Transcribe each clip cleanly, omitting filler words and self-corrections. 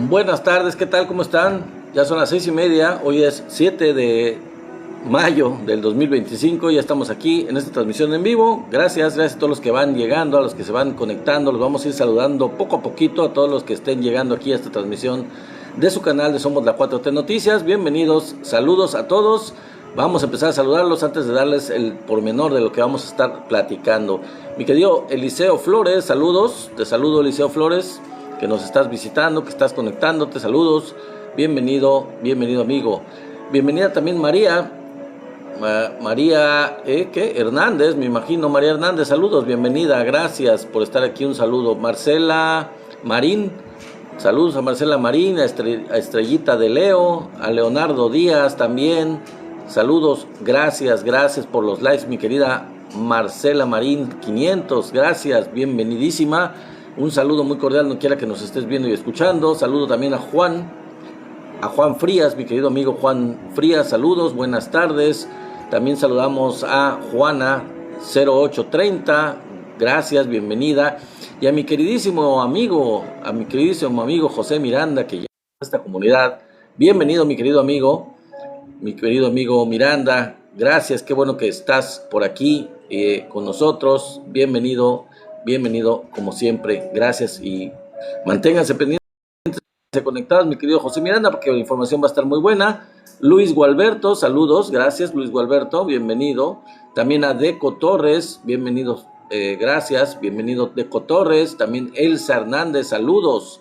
Buenas tardes, ¿qué tal? ¿Cómo están? Ya son las 6:30, hoy es 7 de mayo del 2025, ya estamos aquí en esta transmisión en vivo. Gracias a todos los que van llegando, a los que se van conectando, los vamos a ir saludando poco a poquito a todos los que estén llegando aquí a esta transmisión de su canal de Somos la 4T Noticias. Bienvenidos, saludos a todos. Vamos a empezar a saludarlos antes de darles el pormenor de lo que vamos a estar platicando. Mi querido Eliseo Flores, saludos, te saludo Eliseo Flores, que nos estás visitando, que estás conectándote, saludos, bienvenido amigo. Bienvenida también María Hernández, me imagino, María Hernández, saludos, bienvenida, gracias por estar aquí, un saludo. Marcela Marín, saludos a Marcela Marín, a Estrellita de Leo, a Leonardo Díaz también, saludos, gracias por los likes, mi querida Marcela Marín, 500, gracias, bienvenidísima. Un saludo muy cordial, no quiera que nos estés viendo y escuchando. Saludo también a Juan Frías, mi querido amigo Juan Frías, saludos, buenas tardes. También saludamos a Juana 0830, gracias, bienvenida. Y a mi queridísimo amigo José Miranda, que ya está en esta comunidad. Bienvenido, mi querido amigo Miranda, gracias, qué bueno que estás por aquí con nosotros. Bienvenido como siempre, gracias y manténganse pendientes, conectados, mi querido José Miranda, porque la información va a estar muy buena. Luis Gualberto, saludos, gracias Luis Gualberto, bienvenido. También a Deco Torres, bienvenidos, gracias, bienvenido Deco Torres. También Elsa Hernández, saludos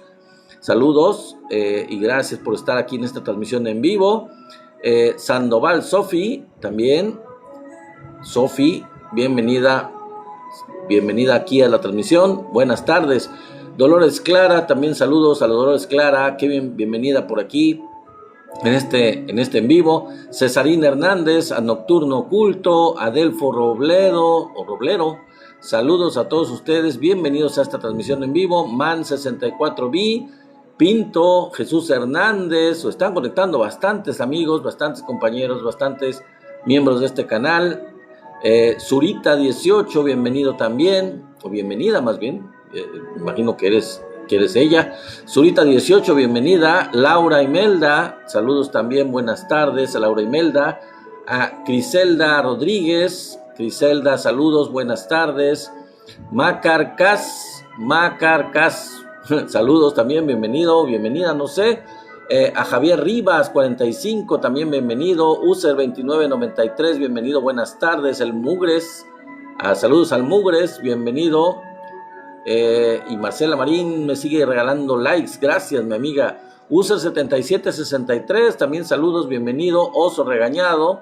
y gracias por estar aquí en esta transmisión en vivo. Sandoval Sofi, también Sofi, bienvenida aquí a la transmisión, buenas tardes. Dolores Clara, también saludos a la Dolores Clara, qué bienvenida por aquí en este en vivo. Cesarina Hernández, a Nocturno Oculto, Adelfo Roblero, saludos a todos ustedes, bienvenidos a esta transmisión en vivo. Man 64B, Pinto, Jesús Hernández, o están conectando bastantes amigos, bastantes compañeros, bastantes miembros de este canal. Zurita 18, bienvenido también, o bienvenida más bien, imagino que eres ella. Zurita 18, bienvenida. Laura Imelda, saludos también, buenas tardes a Laura Imelda. A Criselda Rodríguez, Criselda, saludos, buenas tardes. Macar Cas, saludos también, bienvenida, no sé. A Javier Rivas 45, también bienvenido. User 2993, bienvenido, buenas tardes. El Mugres, saludos al Mugres, bienvenido. Y Marcela Marín me sigue regalando likes, gracias mi amiga. User 7763, también saludos, bienvenido. Oso Regañado,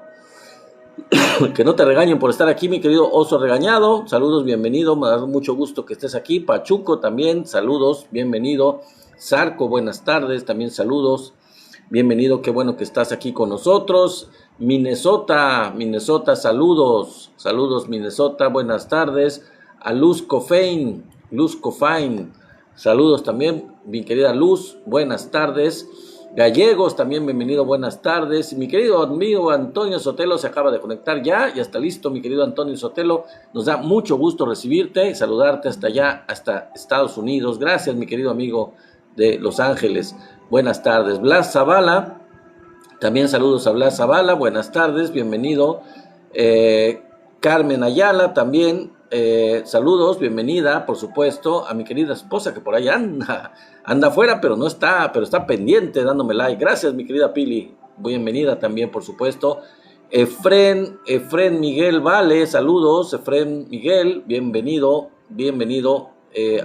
que no te regañen por estar aquí, mi querido Oso Regañado, saludos, bienvenido, me da mucho gusto que estés aquí. Pachuco también, saludos, bienvenido. Zarco, buenas tardes, también saludos, bienvenido, qué bueno que estás aquí con nosotros. Minnesota, saludos Minnesota, buenas tardes. A Luz Cofain, saludos también, mi querida Luz, buenas tardes. Gallegos, también bienvenido, buenas tardes. Mi querido amigo Antonio Sotelo se acaba de conectar ya está listo, mi querido Antonio Sotelo. Nos da mucho gusto recibirte y saludarte hasta allá, hasta Estados Unidos. Gracias, mi querido amigo de Los Ángeles. Buenas tardes. Blas Zavala, también saludos a Blas Zavala, buenas tardes, bienvenido. Carmen Ayala, también saludos, bienvenida, por supuesto, a mi querida esposa que por ahí anda afuera, pero está pendiente dándome like. Gracias, mi querida Pili, bienvenida también, por supuesto. Efren Miguel Vale, saludos, Efren Miguel, bienvenido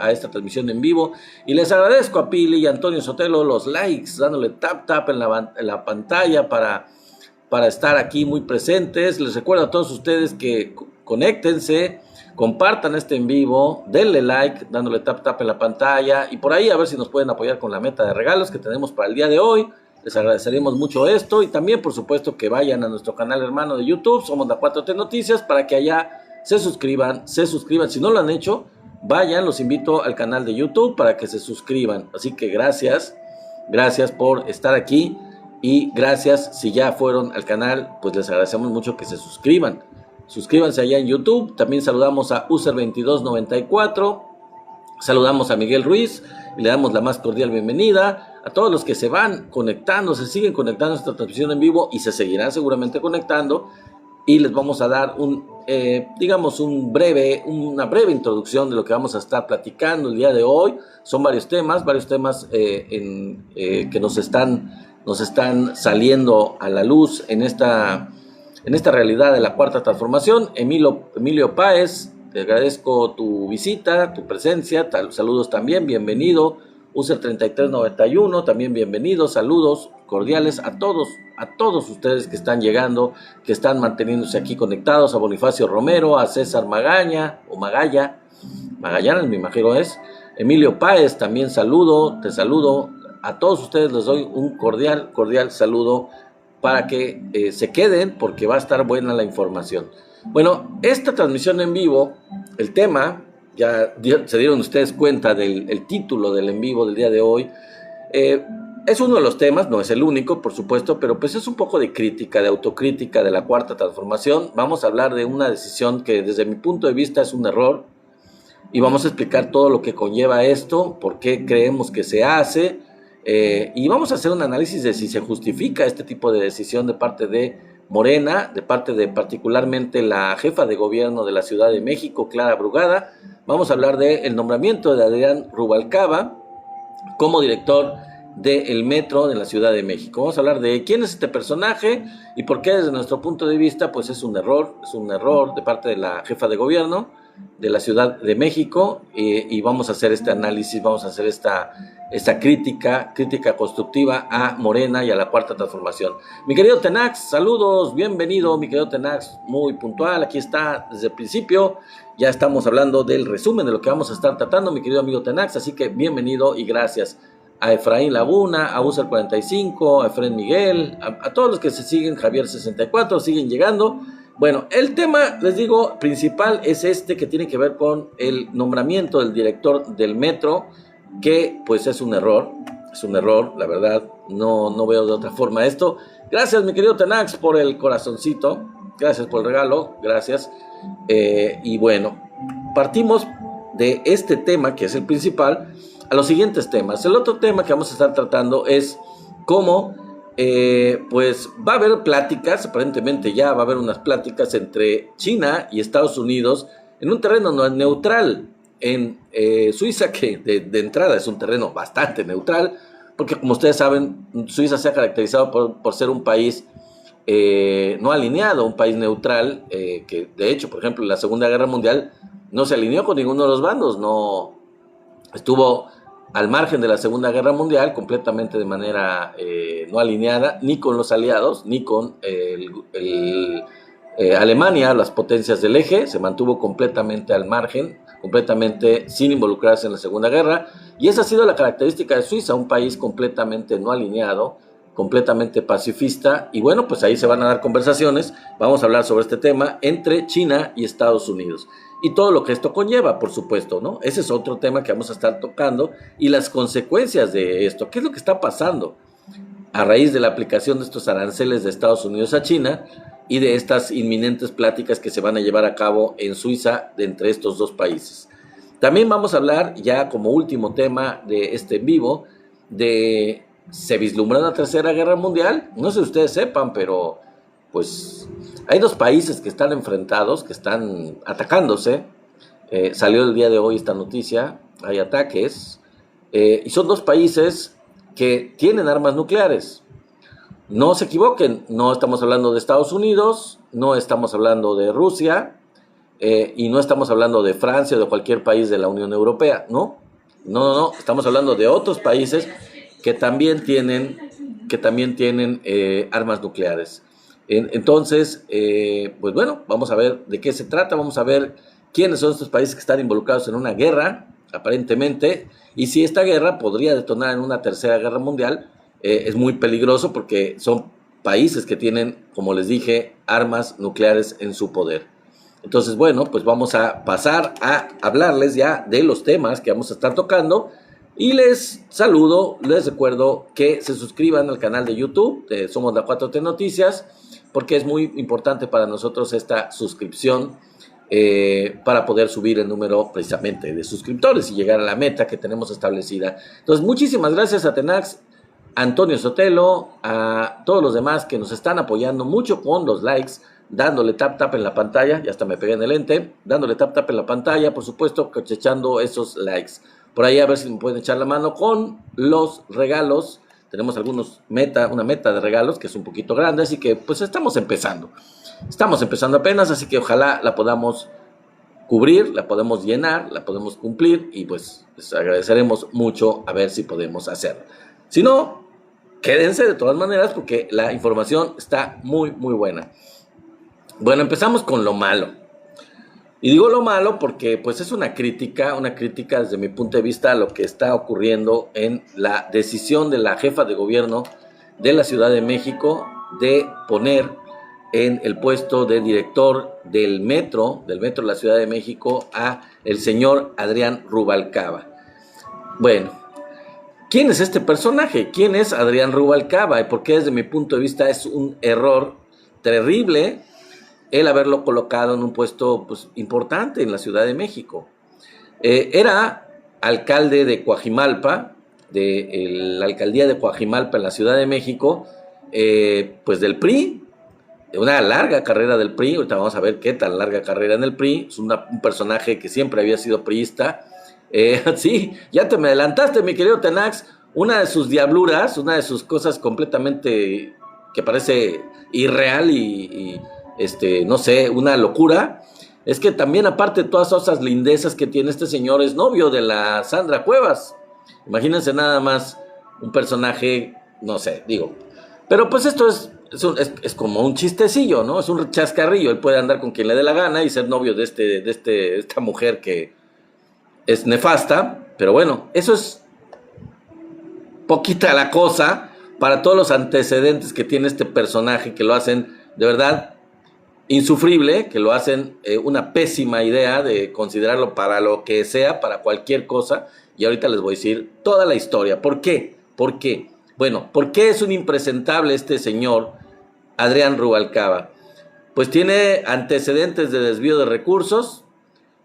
a esta transmisión en vivo. Y les agradezco a Pili y a Antonio Sotelo los likes, dándole tap en la pantalla para estar aquí muy presentes. Les recuerdo a todos ustedes que conéctense, compartan este en vivo, denle like, dándole tap en la pantalla, y por ahí a ver si nos pueden apoyar con la meta de regalos que tenemos para el día de hoy. Les agradeceríamos mucho esto, y también por supuesto que vayan a nuestro canal hermano de YouTube, Somos la 4T Noticias, para que allá se suscriban, si no lo han hecho, vayan, los invito al canal de YouTube para que se suscriban. Así que gracias por estar aquí, y gracias si ya fueron al canal, pues les agradecemos mucho que se suscriban. Suscríbanse allá en YouTube. También saludamos a User2294, saludamos a Miguel Ruiz y le damos la más cordial bienvenida. a todos los que se van conectando, se siguen conectando a esta transmisión en vivo y se seguirán seguramente conectando, y les vamos a dar digamos una breve introducción de lo que vamos a estar platicando el día de hoy. Son varios temas que nos están saliendo a la luz en esta realidad de la Cuarta Transformación. Emilio Páez, te agradezco tu visita, tu presencia, saludos también, bienvenido. User 3391, también bienvenidos, saludos cordiales a todos ustedes que están llegando, que están manteniéndose aquí conectados, a Bonifacio Romero, a César Magallanes, me imagino es, Emilio Páez, también te saludo, a todos ustedes les doy un cordial saludo para que se queden, porque va a estar buena la información. Bueno, esta transmisión en vivo, el tema, ya se dieron ustedes cuenta del título del en vivo del día de hoy, es uno de los temas, no es el único, por supuesto, pero pues es un poco de crítica, de autocrítica de la Cuarta Transformación. Vamos a hablar de una decisión que desde mi punto de vista es un error, y vamos a explicar todo lo que conlleva esto, por qué creemos que se hace, y vamos a hacer un análisis de si se justifica este tipo de decisión de parte de Morena, de parte de particularmente la jefa de gobierno de la Ciudad de México, Clara Brugada. Vamos a hablar del nombramiento de Adrián Rubalcaba como director del metro de la Ciudad de México. Vamos a hablar de quién es este personaje y por qué desde nuestro punto de vista pues es un error de parte de la jefa de gobierno de la Ciudad de México, y vamos a hacer este análisis, vamos a hacer esta crítica constructiva a Morena y a la Cuarta Transformación. Mi querido Tenax, saludos, bienvenido, mi querido Tenax, muy puntual, aquí está desde el principio, ya estamos hablando del resumen de lo que vamos a estar tratando, mi querido amigo Tenax, así que bienvenido y gracias a Efraín Laguna, a User 45, a Efraín Miguel, a todos los que se siguen, Javier 64, siguen llegando. Bueno, el tema, les digo, principal es que tiene que ver con el nombramiento del director del metro, que pues es un error, la verdad, no veo de otra forma esto. Gracias, mi querido Tenax, por el corazoncito, gracias por el regalo, gracias. Y bueno, partimos de este tema, que es el principal, a los siguientes temas. El otro tema que vamos a estar tratando es cómo pues va a haber pláticas, aparentemente ya va a haber unas pláticas entre China y Estados Unidos en un terreno neutral en Suiza, que de entrada es un terreno bastante neutral, porque como ustedes saben, Suiza se ha caracterizado por ser un país no alineado, un país neutral, que de hecho, por ejemplo, en la Segunda Guerra Mundial no se alineó con ninguno de los bandos, no estuvo al margen de la Segunda Guerra Mundial, completamente de manera no alineada, ni con los aliados, ni con Alemania, las potencias del eje, se mantuvo completamente al margen, completamente sin involucrarse en la Segunda Guerra, y esa ha sido la característica de Suiza, un país completamente no alineado, completamente pacifista, y bueno, pues ahí se van a dar conversaciones, vamos a hablar sobre este tema entre China y Estados Unidos, y todo lo que esto conlleva, por supuesto, ¿no? Ese es otro tema que vamos a estar tocando, y las consecuencias de esto, ¿qué es lo que está pasando a raíz de la aplicación de estos aranceles de Estados Unidos a China, y de estas inminentes pláticas que se van a llevar a cabo en Suiza entre estos dos países? También vamos a hablar, ya como último tema de este en vivo, de ¿se vislumbra una tercera guerra mundial? No sé si ustedes sepan, pero pues hay dos países que están enfrentados, que están atacándose. Salió el día de hoy esta noticia, hay ataques, y son dos países que tienen armas nucleares. No se equivoquen, no estamos hablando de Estados Unidos, no estamos hablando de Rusia, y no estamos hablando de Francia o de cualquier país de la Unión Europea, ¿no? No, estamos hablando de otros países que también tienen armas nucleares. Entonces, pues bueno, vamos a ver de qué se trata, vamos a ver quiénes son estos países que están involucrados en una guerra, aparentemente, y si esta guerra podría detonar en una tercera guerra mundial. Es muy peligroso porque son países que tienen, como les dije, armas nucleares en su poder. Entonces, bueno, pues vamos a pasar a hablarles ya de los temas que vamos a estar tocando. Y les saludo, les recuerdo que se suscriban al canal de YouTube de Somos la 4T Noticias, porque es muy importante para nosotros esta suscripción para poder subir el número precisamente de suscriptores y llegar a la meta que tenemos establecida. Entonces, muchísimas gracias a Tenax. Antonio Sotelo, a todos los demás que nos están apoyando mucho con los likes, dándole tap tap en la pantalla, ya hasta me pegué en el lente, dándole tap tap en la pantalla, por supuesto, cosechando esos likes. Por ahí a ver si me pueden echar la mano con los regalos. Tenemos una meta de regalos que es un poquito grande, así que pues estamos empezando. Estamos empezando apenas, así que ojalá la podamos cubrir, la podemos llenar, la podemos cumplir y pues les agradeceremos mucho a ver si podemos hacerlo. Si no, quédense de todas maneras porque la información está muy, muy buena. Bueno, empezamos con lo malo. Y digo lo malo porque pues es una crítica desde mi punto de vista a lo que está ocurriendo en la decisión de la jefa de gobierno de la Ciudad de México de poner en el puesto de director del metro de la Ciudad de México a el señor Adrián Rubalcaba. Bueno, ¿quién es este personaje? ¿Quién es Adrián Rubalcaba? Y por qué desde mi punto de vista es un error terrible el haberlo colocado en un puesto pues, importante en la Ciudad de México. Era alcalde de Coajimalpa, de la alcaldía de Coajimalpa en la Ciudad de México, pues del PRI, de una larga carrera del PRI. Ahorita vamos a ver qué tan larga carrera en el PRI. Es un personaje que siempre había sido priista. Sí, ya te me adelantaste, mi querido Tenax. Una de sus diabluras, una de sus cosas completamente que parece irreal y no sé, una locura, es que también aparte de todas esas lindezas que tiene este señor, es novio de la Sandra Cuevas. Imagínense nada más un personaje, no sé, digo. Pero pues esto es como un chistecillo, ¿no? Es un chascarrillo. Él puede andar con quien le dé la gana y ser novio de esta mujer que es nefasta. Pero bueno, eso es poquita la cosa para todos los antecedentes que tiene este personaje que lo hacen de verdad insufrible, que lo hacen una pésima idea de considerarlo para lo que sea, para cualquier cosa. Y ahorita les voy a decir toda la historia. ¿Por qué? ¿Por qué? Bueno, ¿por qué es un impresentable este señor Adrián Rubalcaba? Pues tiene antecedentes de desvío de recursos.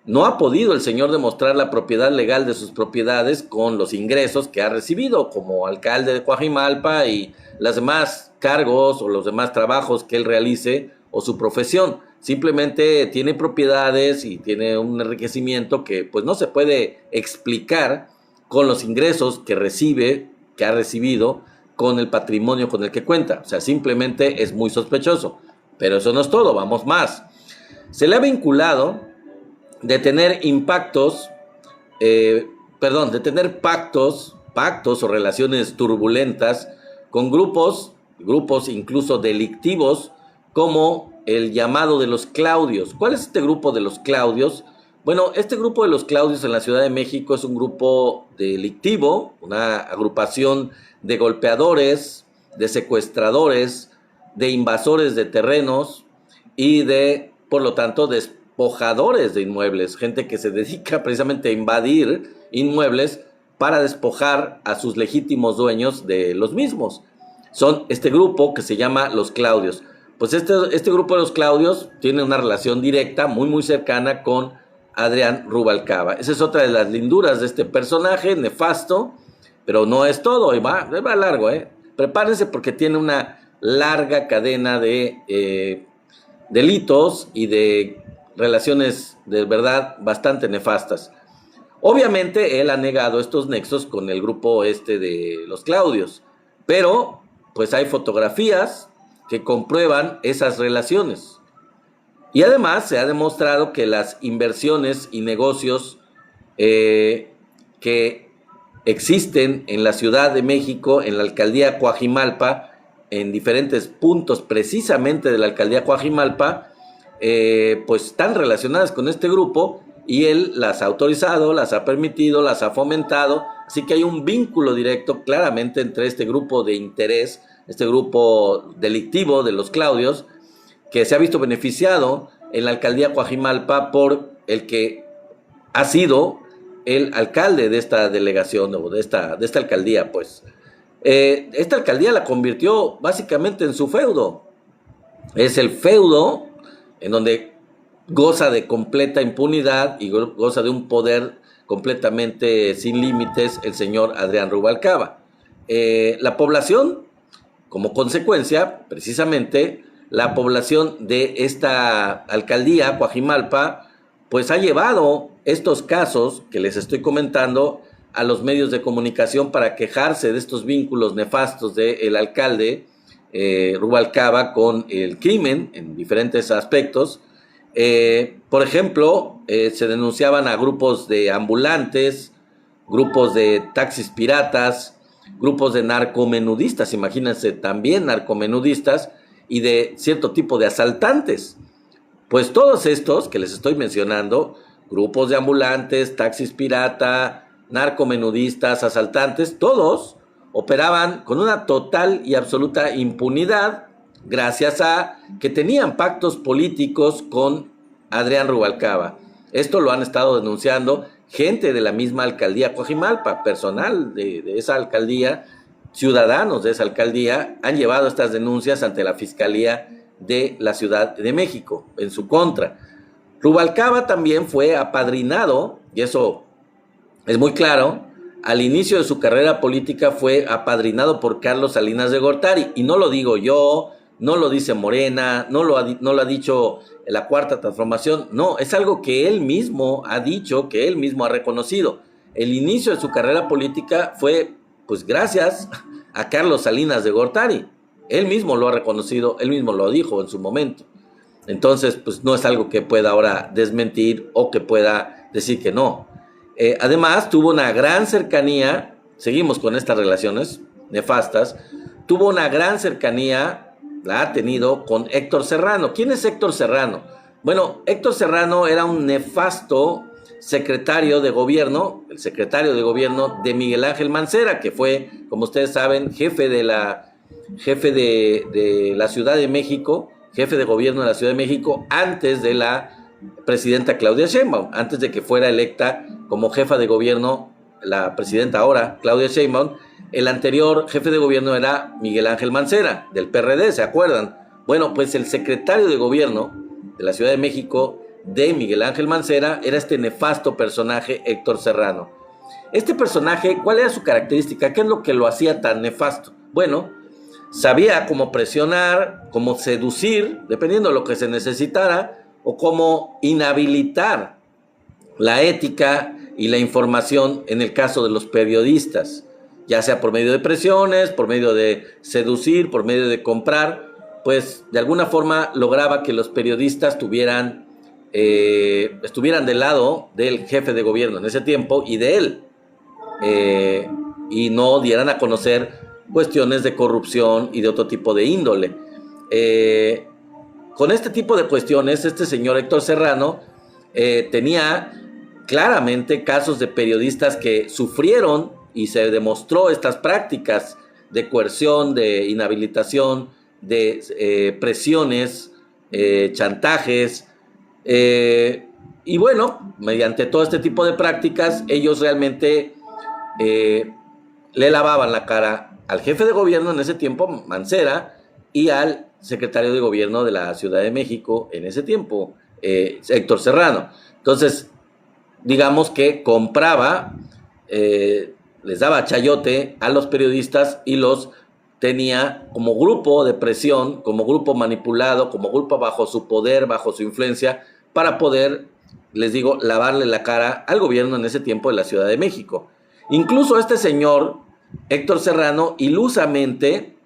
No ha podido el señor demostrar la propiedad legal de sus propiedades con los ingresos que ha recibido como alcalde de Coajimalpa y los demás cargos o los demás trabajos que él realice o su profesión. Simplemente tiene propiedades y tiene un enriquecimiento que pues no se puede explicar con los ingresos que recibe, que ha recibido, con el patrimonio con el que cuenta. O sea, simplemente es muy sospechoso. Pero eso no es todo, vamos más. Se le ha vinculado de tener de tener pactos o relaciones turbulentas con grupos incluso delictivos, como el llamado de los Claudios. ¿Cuál es este grupo de los Claudios? Bueno, este grupo de los Claudios en la Ciudad de México es un grupo delictivo, una agrupación de golpeadores, de secuestradores, de invasores de terrenos y de, por lo tanto, despojadores de inmuebles, gente que se dedica precisamente a invadir inmuebles para despojar a sus legítimos dueños de los mismos. Son este grupo que se llama los Claudios. Pues este grupo de los Claudios tiene una relación directa, muy muy cercana con Adrián Rubalcaba. Esa es otra de las linduras de este personaje nefasto, pero no es todo, y va largo, Prepárense porque tiene una larga cadena de delitos y de relaciones de verdad bastante nefastas. Obviamente él ha negado estos nexos con el grupo de los Claudios, pero pues hay fotografías que comprueban esas relaciones. Y además se ha demostrado que las inversiones y negocios que existen en la Ciudad de México, en la alcaldía Coajimalpa, en diferentes puntos precisamente de la alcaldía Coajimalpa, pues están relacionadas con este grupo y él las ha autorizado, las ha permitido, las ha fomentado. Así que hay un vínculo directo claramente entre este grupo de interés, este grupo delictivo de los Claudios, que se ha visto beneficiado en la alcaldía Coajimalpa por el que ha sido el alcalde de esta delegación o de esta alcaldía, pues. Esta alcaldía la convirtió básicamente en su feudo. Es el feudo en donde goza de completa impunidad y goza de un poder completamente sin límites el señor Adrián Rubalcaba. La población, como consecuencia, precisamente, la población de esta alcaldía, Coajimalpa, pues ha llevado estos casos que les estoy comentando a los medios de comunicación para quejarse de estos vínculos nefastos del alcalde Rubalcaba con el crimen en diferentes aspectos. Por ejemplo, se denunciaban a grupos de ambulantes, grupos de taxis piratas, grupos de narcomenudistas, imagínense, también narcomenudistas, y de cierto tipo de asaltantes. Pues todos estos que les estoy mencionando, grupos de ambulantes, taxis pirata, narcomenudistas, asaltantes, todos operaban con una total y absoluta impunidad gracias a que tenían pactos políticos con Adrián Rubalcaba. Esto lo han estado denunciando gente de la misma alcaldía Coajimalpa, personal de esa alcaldía, ciudadanos de esa alcaldía, han llevado estas denuncias ante la Fiscalía de la Ciudad de México en su contra. Rubalcaba también fue apadrinado, y eso es muy claro, al inicio de su carrera política fue apadrinado por Carlos Salinas de Gortari, y no lo digo yo, no lo dice Morena, no lo ha dicho la Cuarta Transformación, no, es algo que él mismo ha dicho, que él mismo ha reconocido. El inicio de su carrera política fue, pues, gracias a Carlos Salinas de Gortari. Él mismo lo ha reconocido, él mismo lo dijo en su momento. Entonces, pues no es algo que pueda ahora desmentir o que pueda decir que no. Además, tuvo una gran cercanía, seguimos con estas relaciones nefastas, tuvo una gran cercanía, la ha tenido con Héctor Serrano. ¿Quién es Héctor Serrano? Bueno, Héctor Serrano era un nefasto secretario de gobierno, el secretario de gobierno de Miguel Ángel Mancera, que fue, como ustedes saben, jefe de la Ciudad de México, jefe de gobierno de la Ciudad de México, antes de la presidenta Claudia Sheinbaum, antes de que fuera electa como jefa de gobierno la presidenta ahora, Claudia Sheinbaum. El anterior jefe de gobierno era Miguel Ángel Mancera, del PRD, ¿se acuerdan? Bueno, pues el secretario de gobierno de la Ciudad de México de Miguel Ángel Mancera era este nefasto personaje, Héctor Serrano. Este personaje, ¿cuál era su característica? ¿Qué es lo que lo hacía tan nefasto? Bueno, sabía cómo presionar, cómo seducir, dependiendo de lo que se necesitara, o cómo inhabilitar la ética y la información en el caso de los periodistas, ya sea por medio de presiones, por medio de seducir, por medio de comprar, pues de alguna forma lograba que los periodistas estuvieran del lado del jefe de gobierno en ese tiempo y de él, y no dieran a conocer cuestiones de corrupción y de otro tipo de índole. Con este tipo de cuestiones, este señor Héctor Serrano tenía claramente casos de periodistas que sufrieron y se demostró estas prácticas de coerción, de inhabilitación, de presiones, chantajes, y bueno, mediante todo este tipo de prácticas, ellos realmente le lavaban la cara al jefe de gobierno en ese tiempo, Mancera, y al secretario de gobierno de la Ciudad de México en ese tiempo, Héctor Serrano. Entonces, digamos que compraba, les daba chayote a los periodistas y los tenía como grupo de presión, como grupo manipulado, como grupo bajo su poder, bajo su influencia, para poder, les digo, lavarle la cara al gobierno en ese tiempo de la Ciudad de México. Incluso este señor, Héctor Serrano, ilusamente,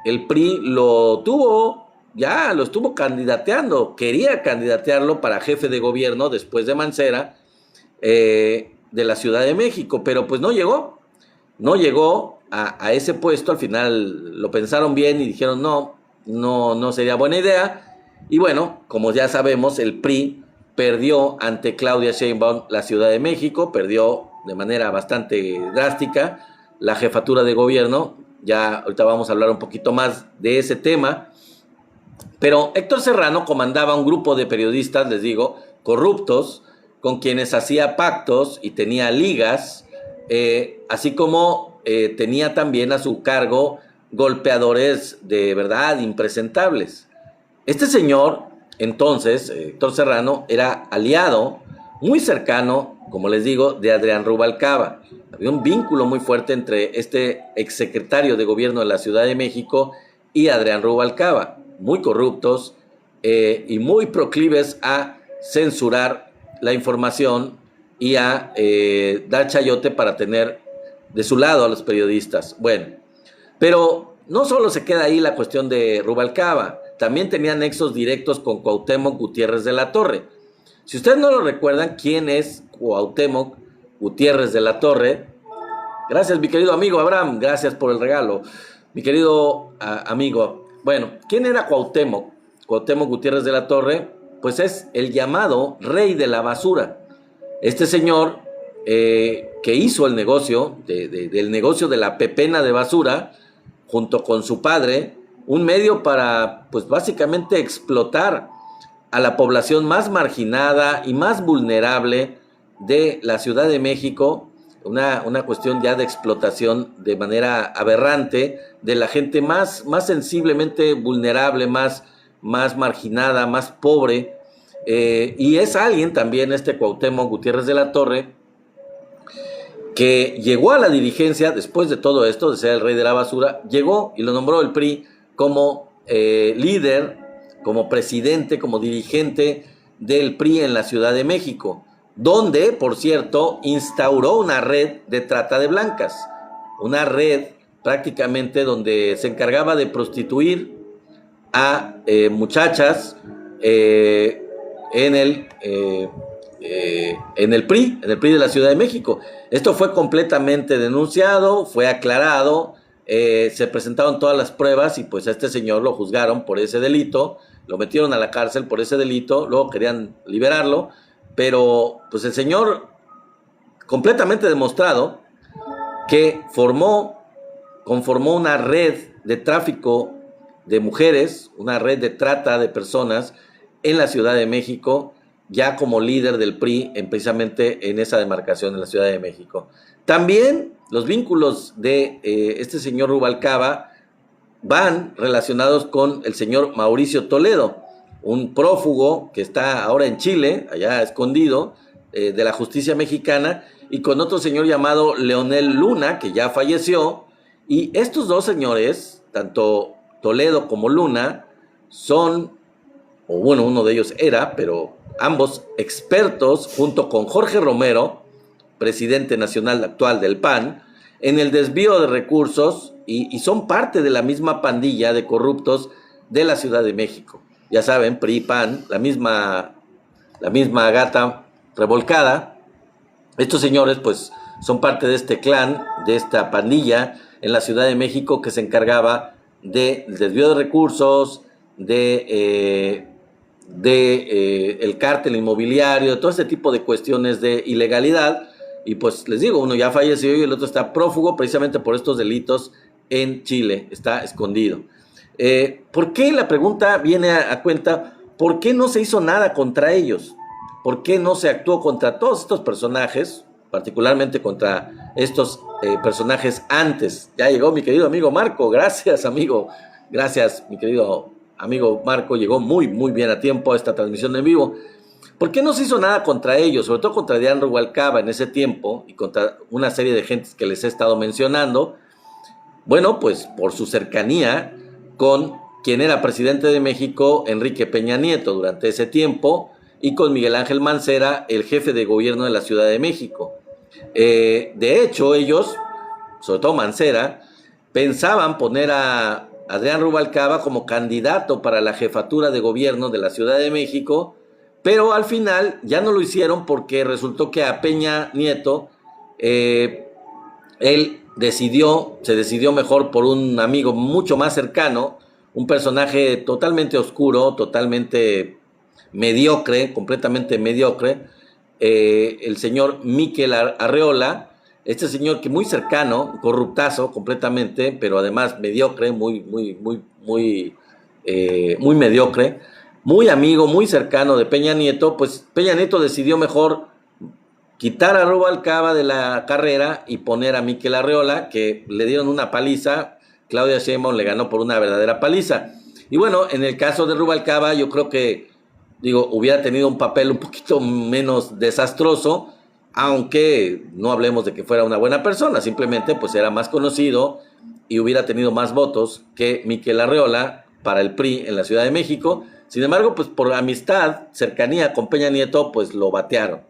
el PRI lo estuvo candidateando, quería candidatearlo para jefe de gobierno después de Mancera, de la Ciudad de México, pero pues no llegó a ese puesto. Al final lo pensaron bien y dijeron no sería buena idea. Y bueno, como ya sabemos, el PRI perdió ante Claudia Sheinbaum la Ciudad de México, perdió de manera bastante drástica la jefatura de gobierno. Ya ahorita vamos a hablar un poquito más de ese tema. Pero Héctor Serrano comandaba un grupo de periodistas, les digo, corruptos, con quienes hacía pactos y tenía ligas, así como tenía también a su cargo golpeadores de verdad impresentables. Este señor, entonces, Héctor Serrano, era aliado muy cercano, como les digo, de Adrián Rubalcaba. Había un vínculo muy fuerte entre este exsecretario de gobierno de la Ciudad de México y Adrián Rubalcaba, muy corruptos y muy proclives a censurar la información y a dar chayote para tener de su lado a los periodistas. Bueno, pero no solo se queda ahí la cuestión de Rubalcaba, también tenía nexos directos con Cuauhtémoc Gutiérrez de la Torre. Si ustedes no lo recuerdan, ¿quién es Cuauhtémoc Gutiérrez de la Torre? Gracias, mi querido amigo Abraham, gracias por el regalo. Mi querido amigo, bueno, ¿quién era Cuauhtémoc? Cuauhtémoc Gutiérrez de la Torre, pues es el llamado rey de la basura. Este señor que hizo el negocio, del negocio de la pepena de basura, junto con su padre, un medio para, pues básicamente explotar a la población más marginada y más vulnerable de la Ciudad de México, una cuestión ya de explotación de manera aberrante de la gente más sensiblemente vulnerable, más marginada, más pobre, y es alguien también, este Cuauhtémoc Gutiérrez de la Torre, que llegó a la dirigencia después de todo esto, de ser el rey de la basura, llegó y lo nombró el PRI como líder, como presidente, como dirigente del PRI en la Ciudad de México, donde, por cierto, instauró una red de trata de blancas, una red prácticamente donde se encargaba de prostituir a muchachas en el PRI de la Ciudad de México. Esto fue completamente denunciado, fue aclarado, se presentaron todas las pruebas y pues a este señor lo juzgaron por ese delito, lo metieron a la cárcel por ese delito, luego querían liberarlo, pero pues el señor completamente demostrado que conformó una red de tráfico de mujeres, una red de trata de personas en la Ciudad de México, ya como líder del PRI precisamente en esa demarcación en la Ciudad de México. También los vínculos de este señor Rubalcaba van relacionados con el señor Mauricio Toledo, un prófugo que está ahora en Chile, allá escondido, de la justicia mexicana, y con otro señor llamado Leonel Luna, que ya falleció, y estos dos señores, tanto Toledo como Luna, son, o bueno, uno de ellos era, pero ambos expertos, junto con Jorge Romero, presidente nacional actual del PAN, en el desvío de recursos y son parte de la misma pandilla de corruptos de la Ciudad de México. Ya saben, PRI, PAN, la misma gata revolcada. Estos señores pues son parte de este clan, de esta pandilla en la Ciudad de México que se encargaba del desvío de recursos, el cártel inmobiliario, de todo este tipo de cuestiones de ilegalidad. Y pues les digo, uno ya falleció y el otro está prófugo precisamente por estos delitos en Chile, está escondido. ¿Por qué? La pregunta viene a cuenta, ¿por qué no se hizo nada contra ellos? ¿Por qué no se actuó contra todos estos personajes, particularmente contra estos personajes antes? Ya llegó mi querido amigo Marco, gracias amigo, gracias mi querido amigo Marco, llegó muy bien a tiempo a esta transmisión en vivo. ¿Por qué no se hizo nada contra ellos? Sobre todo contra Adrián Rubalcaba en ese tiempo y contra una serie de gentes que les he estado mencionando. Bueno, pues por su cercanía con quien era presidente de México, Enrique Peña Nieto, durante ese tiempo, y con Miguel Ángel Mancera, el jefe de gobierno de la Ciudad de México. De hecho, ellos, sobre todo Mancera, pensaban poner a Adrián Rubalcaba como candidato para la jefatura de gobierno de la Ciudad de México, pero al final ya no lo hicieron porque resultó que a Peña Nieto, él se decidió mejor por un amigo mucho más cercano, un personaje totalmente oscuro, totalmente mediocre, completamente mediocre, el señor Miquel Arreola, este señor que muy cercano, corruptazo completamente, pero además mediocre, muy mediocre, muy amigo, muy cercano de Peña Nieto. Pues Peña Nieto decidió mejor quitar a Rubalcaba de la carrera y poner a Miquel Arreola, que le dieron una paliza. Claudia Sheinbaum le ganó por una verdadera paliza. Y bueno, en el caso de Rubalcaba, yo creo que digo, hubiera tenido un papel un poquito menos desastroso, aunque no hablemos de que fuera una buena persona, simplemente pues era más conocido y hubiera tenido más votos que Miquel Arreola para el PRI en la Ciudad de México. Sin embargo, pues por amistad, cercanía con Peña Nieto, pues lo batearon.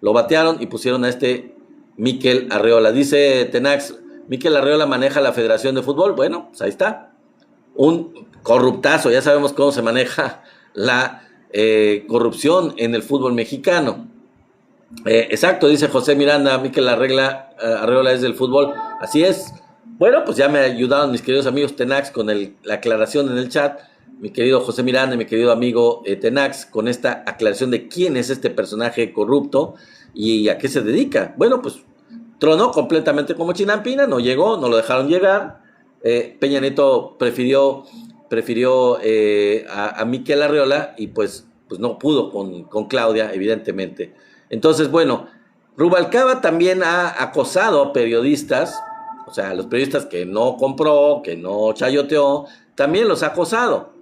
Lo batearon y pusieron a este Miquel Arreola. Dice Tenax, Miquel Arreola maneja la Federación de Fútbol. Bueno, pues ahí está. Un corruptazo, ya sabemos cómo se maneja la corrupción en el fútbol mexicano. Exacto, dice José Miranda, Miquel Arreola es del fútbol. Así es. Bueno, pues ya me ayudaron mis queridos amigos Tenax con la aclaración en el chat. Mi querido José Miranda y mi querido amigo Tenax, con esta aclaración de quién es este personaje corrupto y a qué se dedica. Bueno, pues tronó completamente como Chinampina, no llegó, no lo dejaron llegar. Peña Nieto prefirió a Miquel Arreola y pues no pudo con Claudia, evidentemente. Entonces, bueno, Rubalcaba también ha acosado a periodistas, o sea, los periodistas que no compró, que no chayoteó, también los ha acosado.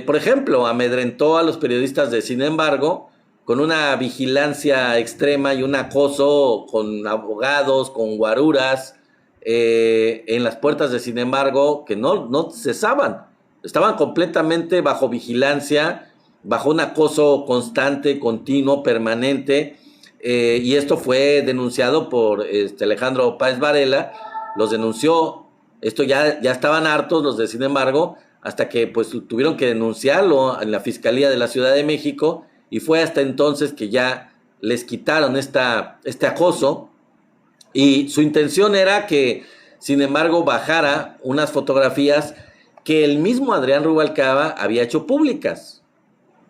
Por ejemplo, amedrentó a los periodistas de Sin embargo, con una vigilancia extrema y un acoso con abogados, con guaruras, en las puertas de Sin embargo, que no cesaban. Estaban completamente bajo vigilancia, bajo un acoso constante, continuo, permanente, y esto fue denunciado por Alejandro Páez Varela, los denunció, esto ya estaban hartos los de Sin embargo, hasta que pues tuvieron que denunciarlo en la Fiscalía de la Ciudad de México, y fue hasta entonces que ya les quitaron este acoso, y su intención era que, sin embargo, bajara unas fotografías que el mismo Adrián Rubalcaba había hecho públicas.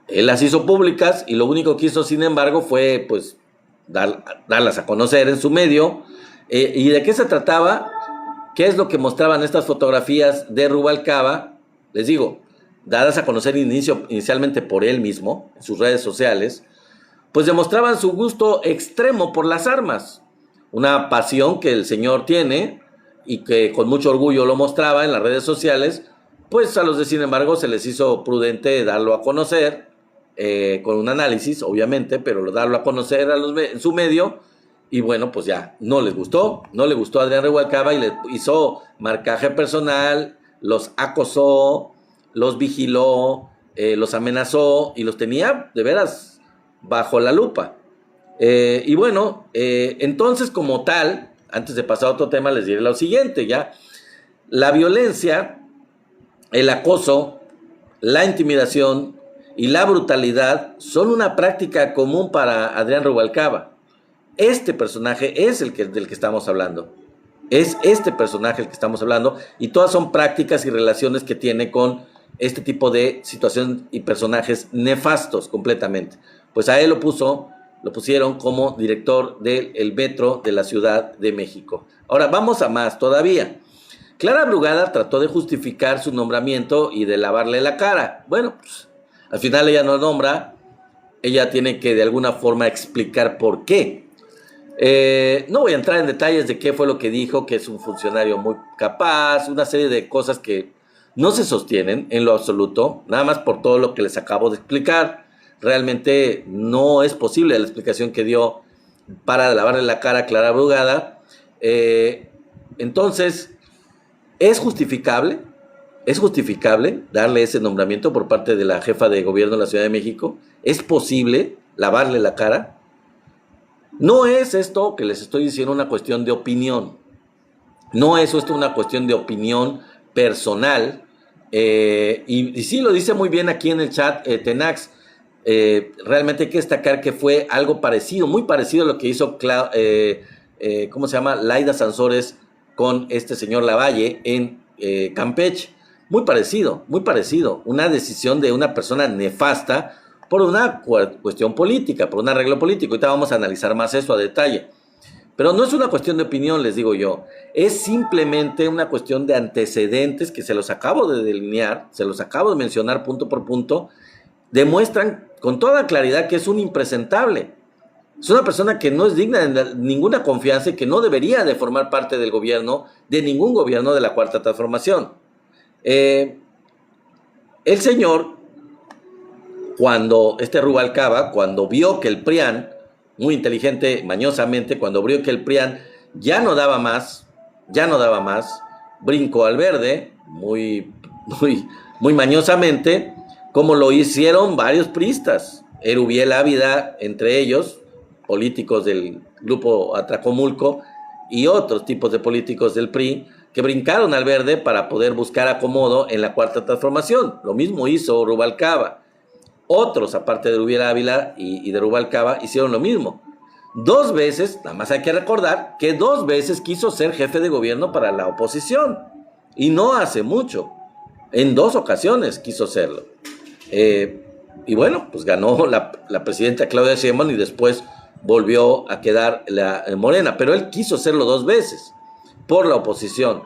Él las hizo públicas y lo único que hizo, sin embargo, fue pues darlas a conocer en su medio. ¿Y de qué se trataba? ¿Qué es lo que mostraban estas fotografías de Rubalcaba? Les digo, dadas a conocer inicialmente por él mismo, en sus redes sociales, pues demostraban su gusto extremo por las armas. Una pasión que el señor tiene y que con mucho orgullo lo mostraba en las redes sociales, pues a los de Sin embargo se les hizo prudente darlo a conocer, con un análisis, obviamente, pero darlo a conocer en su medio, y bueno, pues ya, no le gustó a Adrián Rubalcaba y le hizo marcaje personal, los acosó, los vigiló, los amenazó y los tenía de veras bajo la lupa. Y bueno, entonces como tal, antes de pasar a otro tema, les diré lo siguiente, ya. La violencia, el acoso, la intimidación y la brutalidad son una práctica común para Adrián Rubalcaba. Este personaje es del que estamos hablando. Es este personaje el que estamos hablando, y todas son prácticas y relaciones que tiene con este tipo de situaciones y personajes nefastos completamente. Pues a él lo pusieron como director del metro de la Ciudad de México. Ahora vamos a más todavía. Clara Brugada trató de justificar su nombramiento y de lavarle la cara. Bueno, pues, al final ella no nombra, ella tiene que de alguna forma explicar por qué. No voy a entrar en detalles de qué fue lo que dijo, que es un funcionario muy capaz, una serie de cosas que no se sostienen en lo absoluto, nada más por todo lo que les acabo de explicar. Realmente no es posible la explicación que dio para lavarle la cara a Clara Brugada. Entonces, ¿es justificable darle ese nombramiento por parte de la jefa de gobierno de la Ciudad de México? ¿Es posible lavarle la cara? No es esto que les estoy diciendo una cuestión de opinión. No es esto una cuestión de opinión personal. Y sí, lo dice muy bien aquí en el chat Tenax. Realmente hay que destacar que fue algo parecido, muy parecido a lo que hizo ¿cómo se llama? Laida Sansores con este señor Lavalle en Campeche. Muy parecido. Una decisión de una persona nefasta por una cuestión política, por un arreglo político. Ahorita vamos a analizar más eso a detalle. Pero no es una cuestión de opinión, les digo yo. Es simplemente una cuestión de antecedentes que se los acabo de delinear, se los acabo de mencionar punto por punto. Demuestran con toda claridad que es un impresentable. Es una persona que no es digna de ninguna confianza y que no debería de formar parte del gobierno, de ningún gobierno de la Cuarta Transformación. El señor cuando este Rubalcaba, cuando vio que el PRIAN, muy inteligente, mañosamente, cuando vio que el PRIAN ya no daba más, brincó al verde, muy mañosamente, como lo hicieron varios priistas, Erubiel Ávila, entre ellos, políticos del grupo Atracomulco, y otros tipos de políticos del PRI, que brincaron al verde para poder buscar acomodo en la Cuarta Transformación. Lo mismo hizo Rubalcaba. Otros, aparte de Erubiel Ávila y de Rubalcaba, hicieron lo mismo. 2 veces, nada más hay que recordar, que 2 veces quiso ser jefe de gobierno para la oposición. Y no hace mucho. En 2 ocasiones quiso serlo. Y bueno, pues ganó la presidenta Claudia Sheinbaum y después volvió a quedar Morena. Pero él quiso serlo 2 veces por la oposición.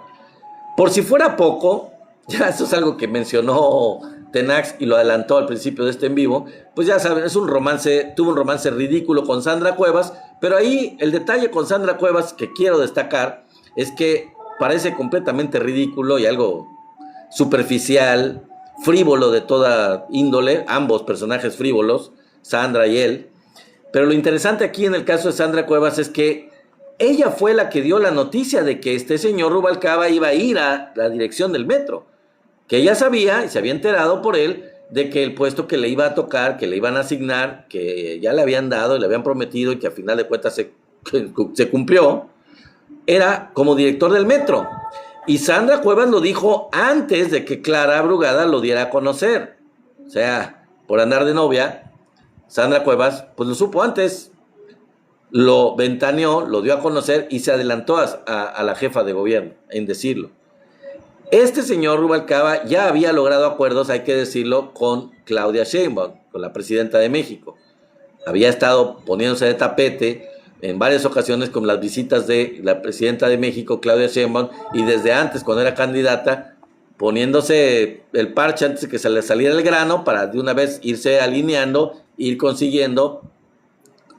Por si fuera poco, ya eso es algo que mencionó Tenax y lo adelantó al principio de este en vivo, pues ya saben, tuvo un romance ridículo con Sandra Cuevas, pero ahí el detalle con Sandra Cuevas que quiero destacar es que parece completamente ridículo y algo superficial, frívolo de toda índole, ambos personajes frívolos, Sandra y él, pero lo interesante aquí en el caso de Sandra Cuevas es que ella fue la que dio la noticia de que este señor Rubalcaba iba a ir a la dirección del metro, que ella sabía y se había enterado por él de que el puesto que le iba a tocar, que le iban a asignar, que ya le habían dado y le habían prometido y que a final de cuentas se cumplió, era como director del metro. Y Sandra Cuevas lo dijo antes de que Clara Brugada lo diera a conocer. O sea, por andar de novia, Sandra Cuevas pues lo supo antes, lo ventaneó, lo dio a conocer y se adelantó a la jefa de gobierno en decirlo. Este señor Rubalcaba ya había logrado acuerdos, hay que decirlo, con Claudia Sheinbaum, con la presidenta de México. Había estado poniéndose de tapete en varias ocasiones con las visitas de la presidenta de México, Claudia Sheinbaum, y desde antes, cuando era candidata, poniéndose el parche antes de que se le saliera el grano para de una vez irse alineando, ir consiguiendo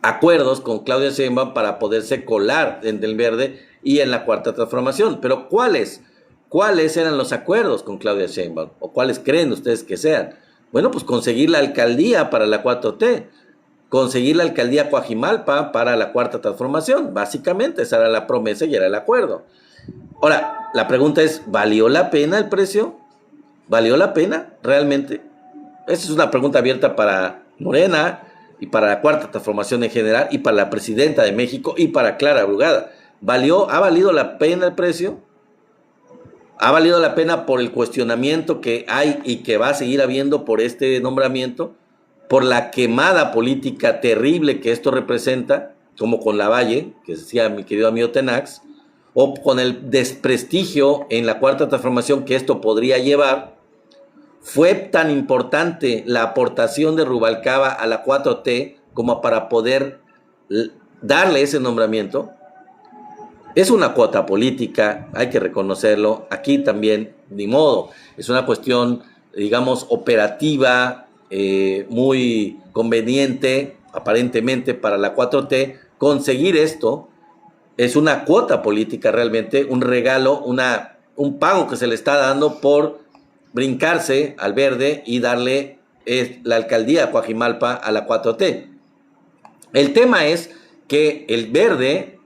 acuerdos con Claudia Sheinbaum para poderse colar en el verde y en la Cuarta Transformación. Pero ¿cuáles eran los acuerdos con Claudia Sheinbaum? ¿O cuáles creen ustedes que sean? Bueno, pues conseguir la alcaldía para la 4T, conseguir la alcaldía Coajimalpa para la Cuarta Transformación. Básicamente esa era la promesa y era el acuerdo. Ahora, la pregunta es, ¿valió la pena el precio? ¿Valió la pena realmente? Esa es una pregunta abierta para Morena y para la Cuarta Transformación en general y para la presidenta de México y para Clara Brugada. ¿Ha valido la pena el precio? ¿Ha valido la pena por el cuestionamiento que hay y que va a seguir habiendo por este nombramiento? ¿Por la quemada política terrible que esto representa, como con Lavalle, que decía mi querido amigo Tenax, o con el desprestigio en la Cuarta Transformación que esto podría llevar? ¿Fue tan importante la aportación de Rubalcaba a la 4T como para poder darle ese nombramiento? Es una cuota política, hay que reconocerlo. Aquí también, ni modo, es una cuestión, digamos, operativa, muy conveniente, aparentemente, para la 4T. Conseguir esto es una cuota política realmente, un regalo, un pago que se le está dando por brincarse al verde y darle la alcaldía de Coajimalpa a la 4T. El tema es que el verde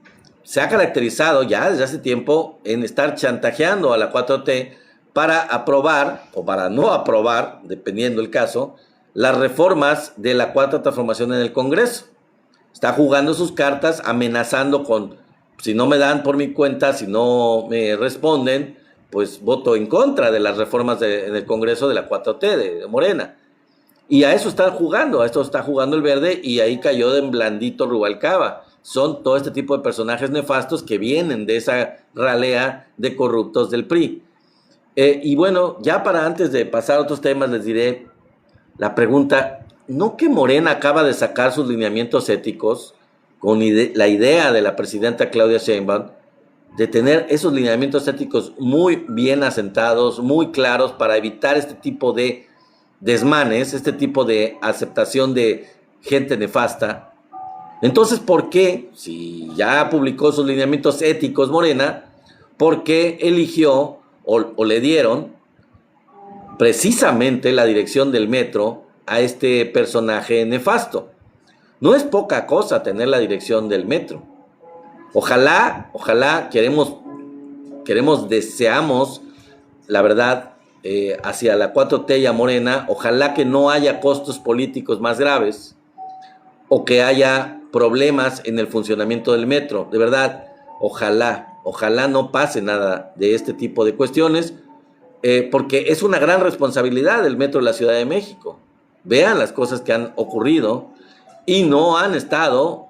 se ha caracterizado ya desde hace tiempo en estar chantajeando a la 4T para aprobar o para no aprobar, dependiendo el caso, las reformas de la Cuarta Transformación en el Congreso. Está jugando sus cartas, amenazando con, si no me dan por mi cuenta, si no me responden, pues voto en contra de las reformas en el Congreso de la 4T, de Morena. Y a eso está jugando el verde y ahí cayó de blandito Rubalcaba. Son todo este tipo de personajes nefastos que vienen de esa ralea de corruptos del PRI. Y bueno, ya para antes de pasar a otros temas les diré la pregunta, ¿no que Morena acaba de sacar sus lineamientos éticos con la idea de la presidenta Claudia Sheinbaum de tener esos lineamientos éticos muy bien asentados, muy claros para evitar este tipo de desmanes, este tipo de aceptación de gente nefasta? Entonces, ¿por qué, si ya publicó sus lineamientos éticos Morena, por qué eligió o le dieron precisamente la dirección del metro a este personaje nefasto. No es poca cosa tener la dirección del metro. Ojalá deseamos, la verdad, hacia la 4T y a Morena, ojalá que no haya costos políticos más graves o que haya problemas en el funcionamiento del metro. De verdad, ojalá no pase nada de este tipo de cuestiones, porque es una gran responsabilidad del metro de la Ciudad de México. Vean las cosas que han ocurrido y no han estado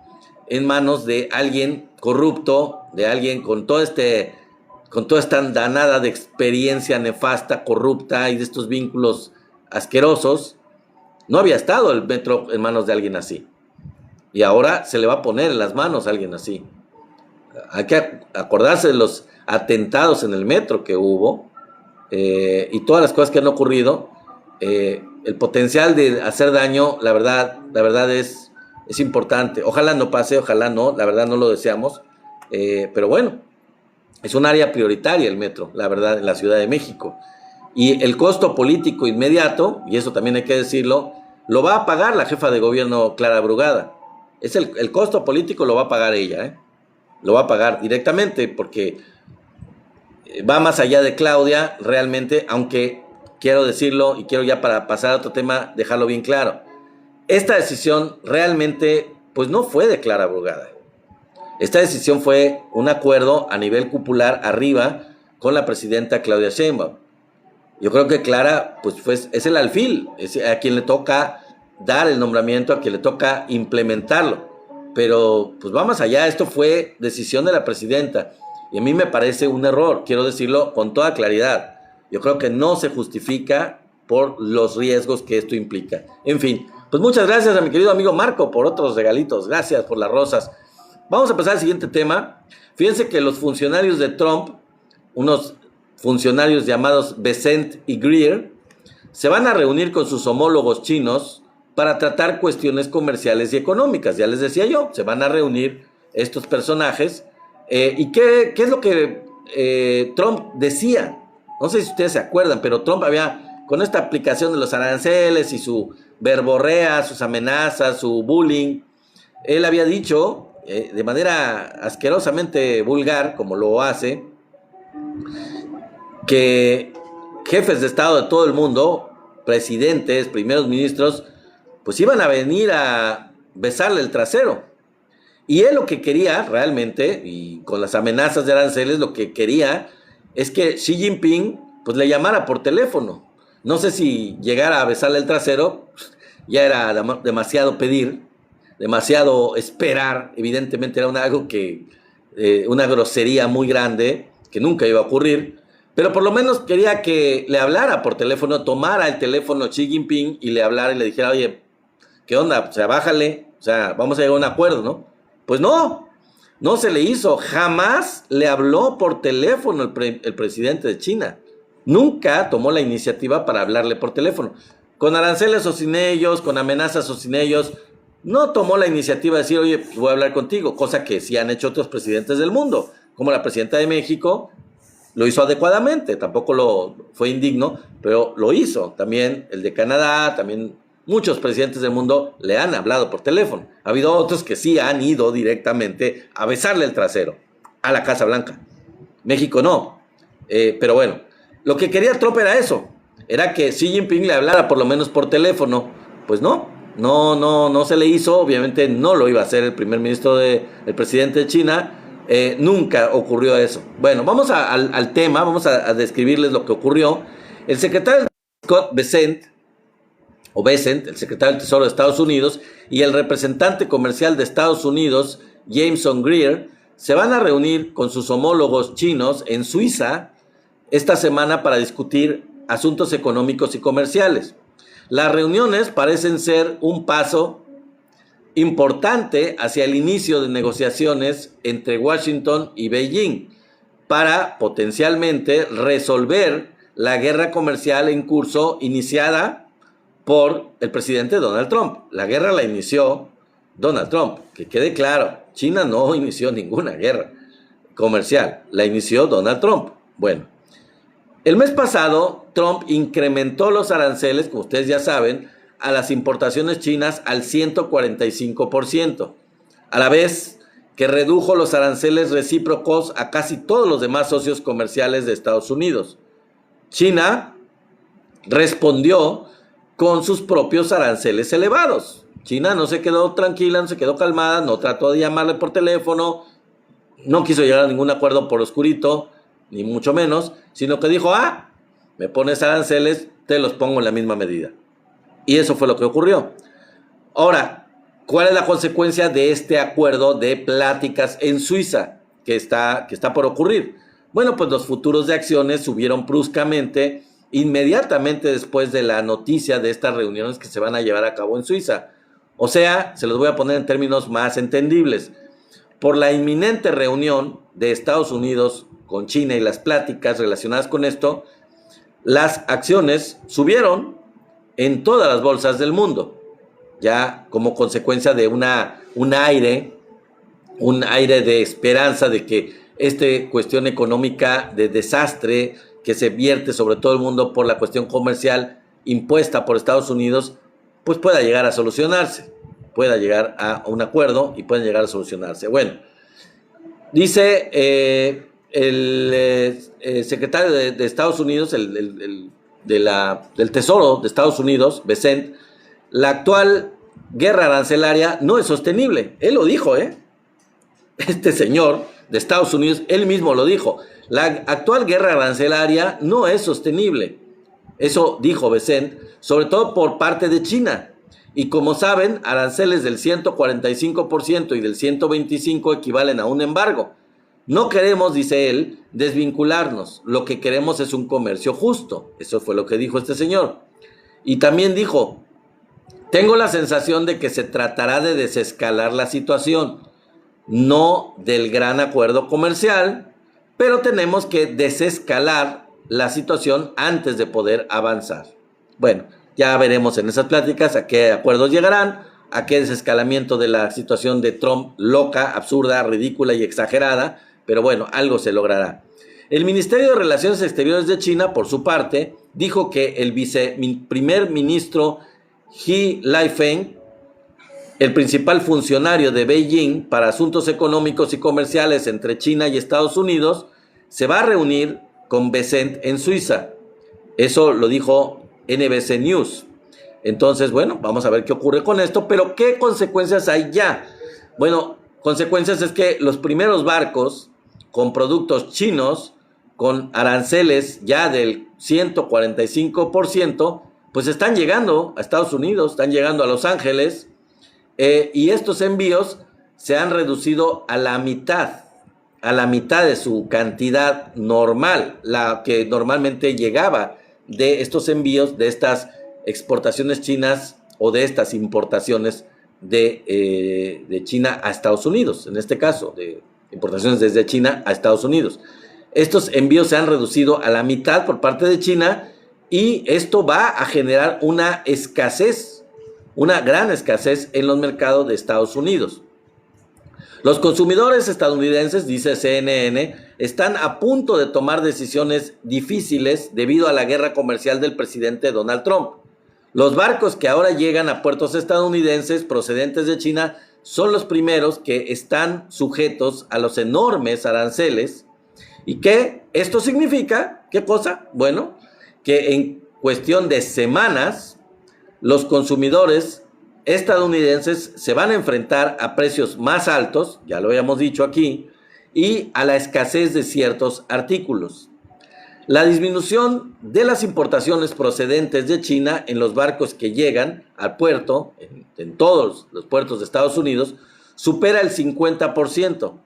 en manos de alguien corrupto, de alguien con toda esta andanada de experiencia nefasta, corrupta y de estos vínculos asquerosos. No había estado el metro en manos de alguien así. Y ahora se le va a poner en las manos a alguien así. Hay que acordarse de los atentados en el metro que hubo y todas las cosas que han ocurrido. El potencial de hacer daño, la verdad es importante. Ojalá no pase, ojalá no, la verdad no lo deseamos. Pero bueno, es un área prioritaria el metro, la verdad, en la Ciudad de México. Y el costo político inmediato, y eso también hay que decirlo, lo va a pagar la jefa de gobierno Clara Brugada. El costo político lo va a pagar ella, lo va a pagar directamente, porque va más allá de Claudia, realmente, aunque quiero decirlo, y quiero ya para pasar a otro tema, dejarlo bien claro. Esta decisión realmente, pues no fue de Clara Brugada. Esta decisión fue un acuerdo a nivel cupular arriba con la presidenta Claudia Sheinbaum. Yo creo que Clara, pues es el alfil, es a quien le toca dar el nombramiento, a quien le toca implementarlo. Pero pues va más allá, esto fue decisión de la presidenta. Y a mí me parece un error, quiero decirlo con toda claridad. Yo creo que no se justifica por los riesgos que esto implica. En fin, pues muchas gracias a mi querido amigo Marco por otros regalitos. Gracias por las rosas. Vamos a pasar al siguiente tema. Fíjense que los funcionarios de Trump, unos funcionarios llamados Bessent y Greer, se van a reunir con sus homólogos chinos para tratar cuestiones comerciales y económicas. Ya les decía yo, se van a reunir estos personajes. ¿Y qué es lo que Trump decía? No sé si ustedes se acuerdan, pero Trump había, con esta aplicación de los aranceles y su verborrea, sus amenazas, su bullying, él había dicho de manera asquerosamente vulgar, como lo hace, que jefes de Estado de todo el mundo, presidentes, primeros ministros, pues iban a venir a besarle el trasero. Y él lo que quería realmente, y con las amenazas de aranceles, lo que quería es que Xi Jinping pues le llamara por teléfono. No sé si llegara a besarle el trasero, ya era demasiado pedir, demasiado esperar. Evidentemente era algo que, una grosería muy grande, que nunca iba a ocurrir. Pero por lo menos quería que le hablara por teléfono, tomara el teléfono Xi Jinping y le hablara y le dijera, oye, ¿qué onda? O sea, bájale, o sea, vamos a llegar a un acuerdo, ¿no? Pues no se le hizo. Jamás le habló por teléfono el presidente de China. Nunca tomó la iniciativa para hablarle por teléfono. Con aranceles o sin ellos, con amenazas o sin ellos, no tomó la iniciativa de decir, oye, voy a hablar contigo, cosa que sí han hecho otros presidentes del mundo, como la presidenta de México. Lo hizo adecuadamente, tampoco fue indigno, pero lo hizo. También el de Canadá, también muchos presidentes del mundo le han hablado por teléfono. Ha habido otros que sí han ido directamente a besarle el trasero a la Casa Blanca. México no. Pero bueno, lo que quería Trump era eso. Era que Xi Jinping le hablara por lo menos por teléfono. Pues no se le hizo. Obviamente no lo iba a hacer el presidente de China. Nunca ocurrió eso. Bueno, vamos al tema, vamos a describirles lo que ocurrió. El secretario Scott Bessent, el secretario del Tesoro de Estados Unidos, y el representante comercial de Estados Unidos, Jameson Greer, se van a reunir con sus homólogos chinos en Suiza esta semana para discutir asuntos económicos y comerciales. Las reuniones parecen ser un paso importante hacia el inicio de negociaciones entre Washington y Beijing para potencialmente resolver la guerra comercial en curso iniciada por el presidente Donald Trump. La guerra la inició Donald Trump, que quede claro, China no inició ninguna guerra comercial, la inició Donald Trump. Bueno, el mes pasado Trump incrementó los aranceles, como ustedes ya saben, a las importaciones chinas al 145%, a la vez que redujo los aranceles recíprocos a casi todos los demás socios comerciales de Estados Unidos. China respondió con sus propios aranceles elevados. China no se quedó tranquila, no se quedó calmada, no trató de llamarle por teléfono, no quiso llegar a ningún acuerdo por oscurito, ni mucho menos, sino que dijo, me pones aranceles, te los pongo en la misma medida. Y eso fue lo que ocurrió. Ahora, ¿cuál es la consecuencia de este acuerdo de pláticas en Suiza que está por ocurrir? Bueno, pues los futuros de acciones subieron bruscamente inmediatamente después de la noticia de estas reuniones que se van a llevar a cabo en Suiza. O sea, se los voy a poner en términos más entendibles. Por la inminente reunión de Estados Unidos con China y las pláticas relacionadas con esto, las acciones subieron en todas las bolsas del mundo, ya como consecuencia de un aire de esperanza de que esta cuestión económica de desastre que se vierte sobre todo el mundo por la cuestión comercial impuesta por Estados Unidos, pues pueda llegar a solucionarse, pueda llegar a un acuerdo y pueda llegar a solucionarse. Bueno, dice el secretario de Estados Unidos, del Tesoro de Estados Unidos, Bessent, la actual guerra arancelaria no es sostenible. Él lo dijo, este señor de Estados Unidos, él mismo lo dijo. La actual guerra arancelaria no es sostenible. Eso dijo Bessent, sobre todo por parte de China. Y como saben, aranceles del 145% y del 125% equivalen a un embargo. No queremos, dice él, desvincularnos. Lo que queremos es un comercio justo. Eso fue lo que dijo este señor. Y también dijo, tengo la sensación de que se tratará de desescalar la situación, no del gran acuerdo comercial, pero tenemos que desescalar la situación antes de poder avanzar. Bueno, ya veremos en esas pláticas a qué acuerdos llegarán, a qué desescalamiento de la situación de Trump loca, absurda, ridícula y exagerada, pero bueno, algo se logrará. El Ministerio de Relaciones Exteriores de China, por su parte, dijo que el viceprimer ministro He Lifeng, el principal funcionario de Beijing para asuntos económicos y comerciales entre China y Estados Unidos, se va a reunir con Bessent en Suiza. Eso lo dijo NBC News. Entonces, bueno, vamos a ver qué ocurre con esto, pero ¿qué consecuencias hay ya? Bueno, consecuencias es que los primeros barcos con productos chinos, con aranceles ya del 145%, pues están llegando a Estados Unidos, están llegando a Los Ángeles, y estos envíos se han reducido a la mitad de su cantidad normal, la que normalmente llegaba de estos envíos, de estas exportaciones chinas o de estas importaciones de China a Estados Unidos, en este caso, de importaciones desde China a Estados Unidos. Estos envíos se han reducido a la mitad por parte de China y esto va a generar una escasez, una gran escasez en los mercados de Estados Unidos. Los consumidores estadounidenses, dice CNN, están a punto de tomar decisiones difíciles debido a la guerra comercial del presidente Donald Trump. Los barcos que ahora llegan a puertos estadounidenses procedentes de China son los primeros que están sujetos a los enormes aranceles. ¿Y qué? Esto significa, ¿qué cosa? Bueno, que en cuestión de semanas, los consumidores estadounidenses se van a enfrentar a precios más altos, ya lo habíamos dicho aquí, y a la escasez de ciertos artículos. La disminución de las importaciones procedentes de China en los barcos que llegan al puerto, en todos los puertos de Estados Unidos, supera el 50%.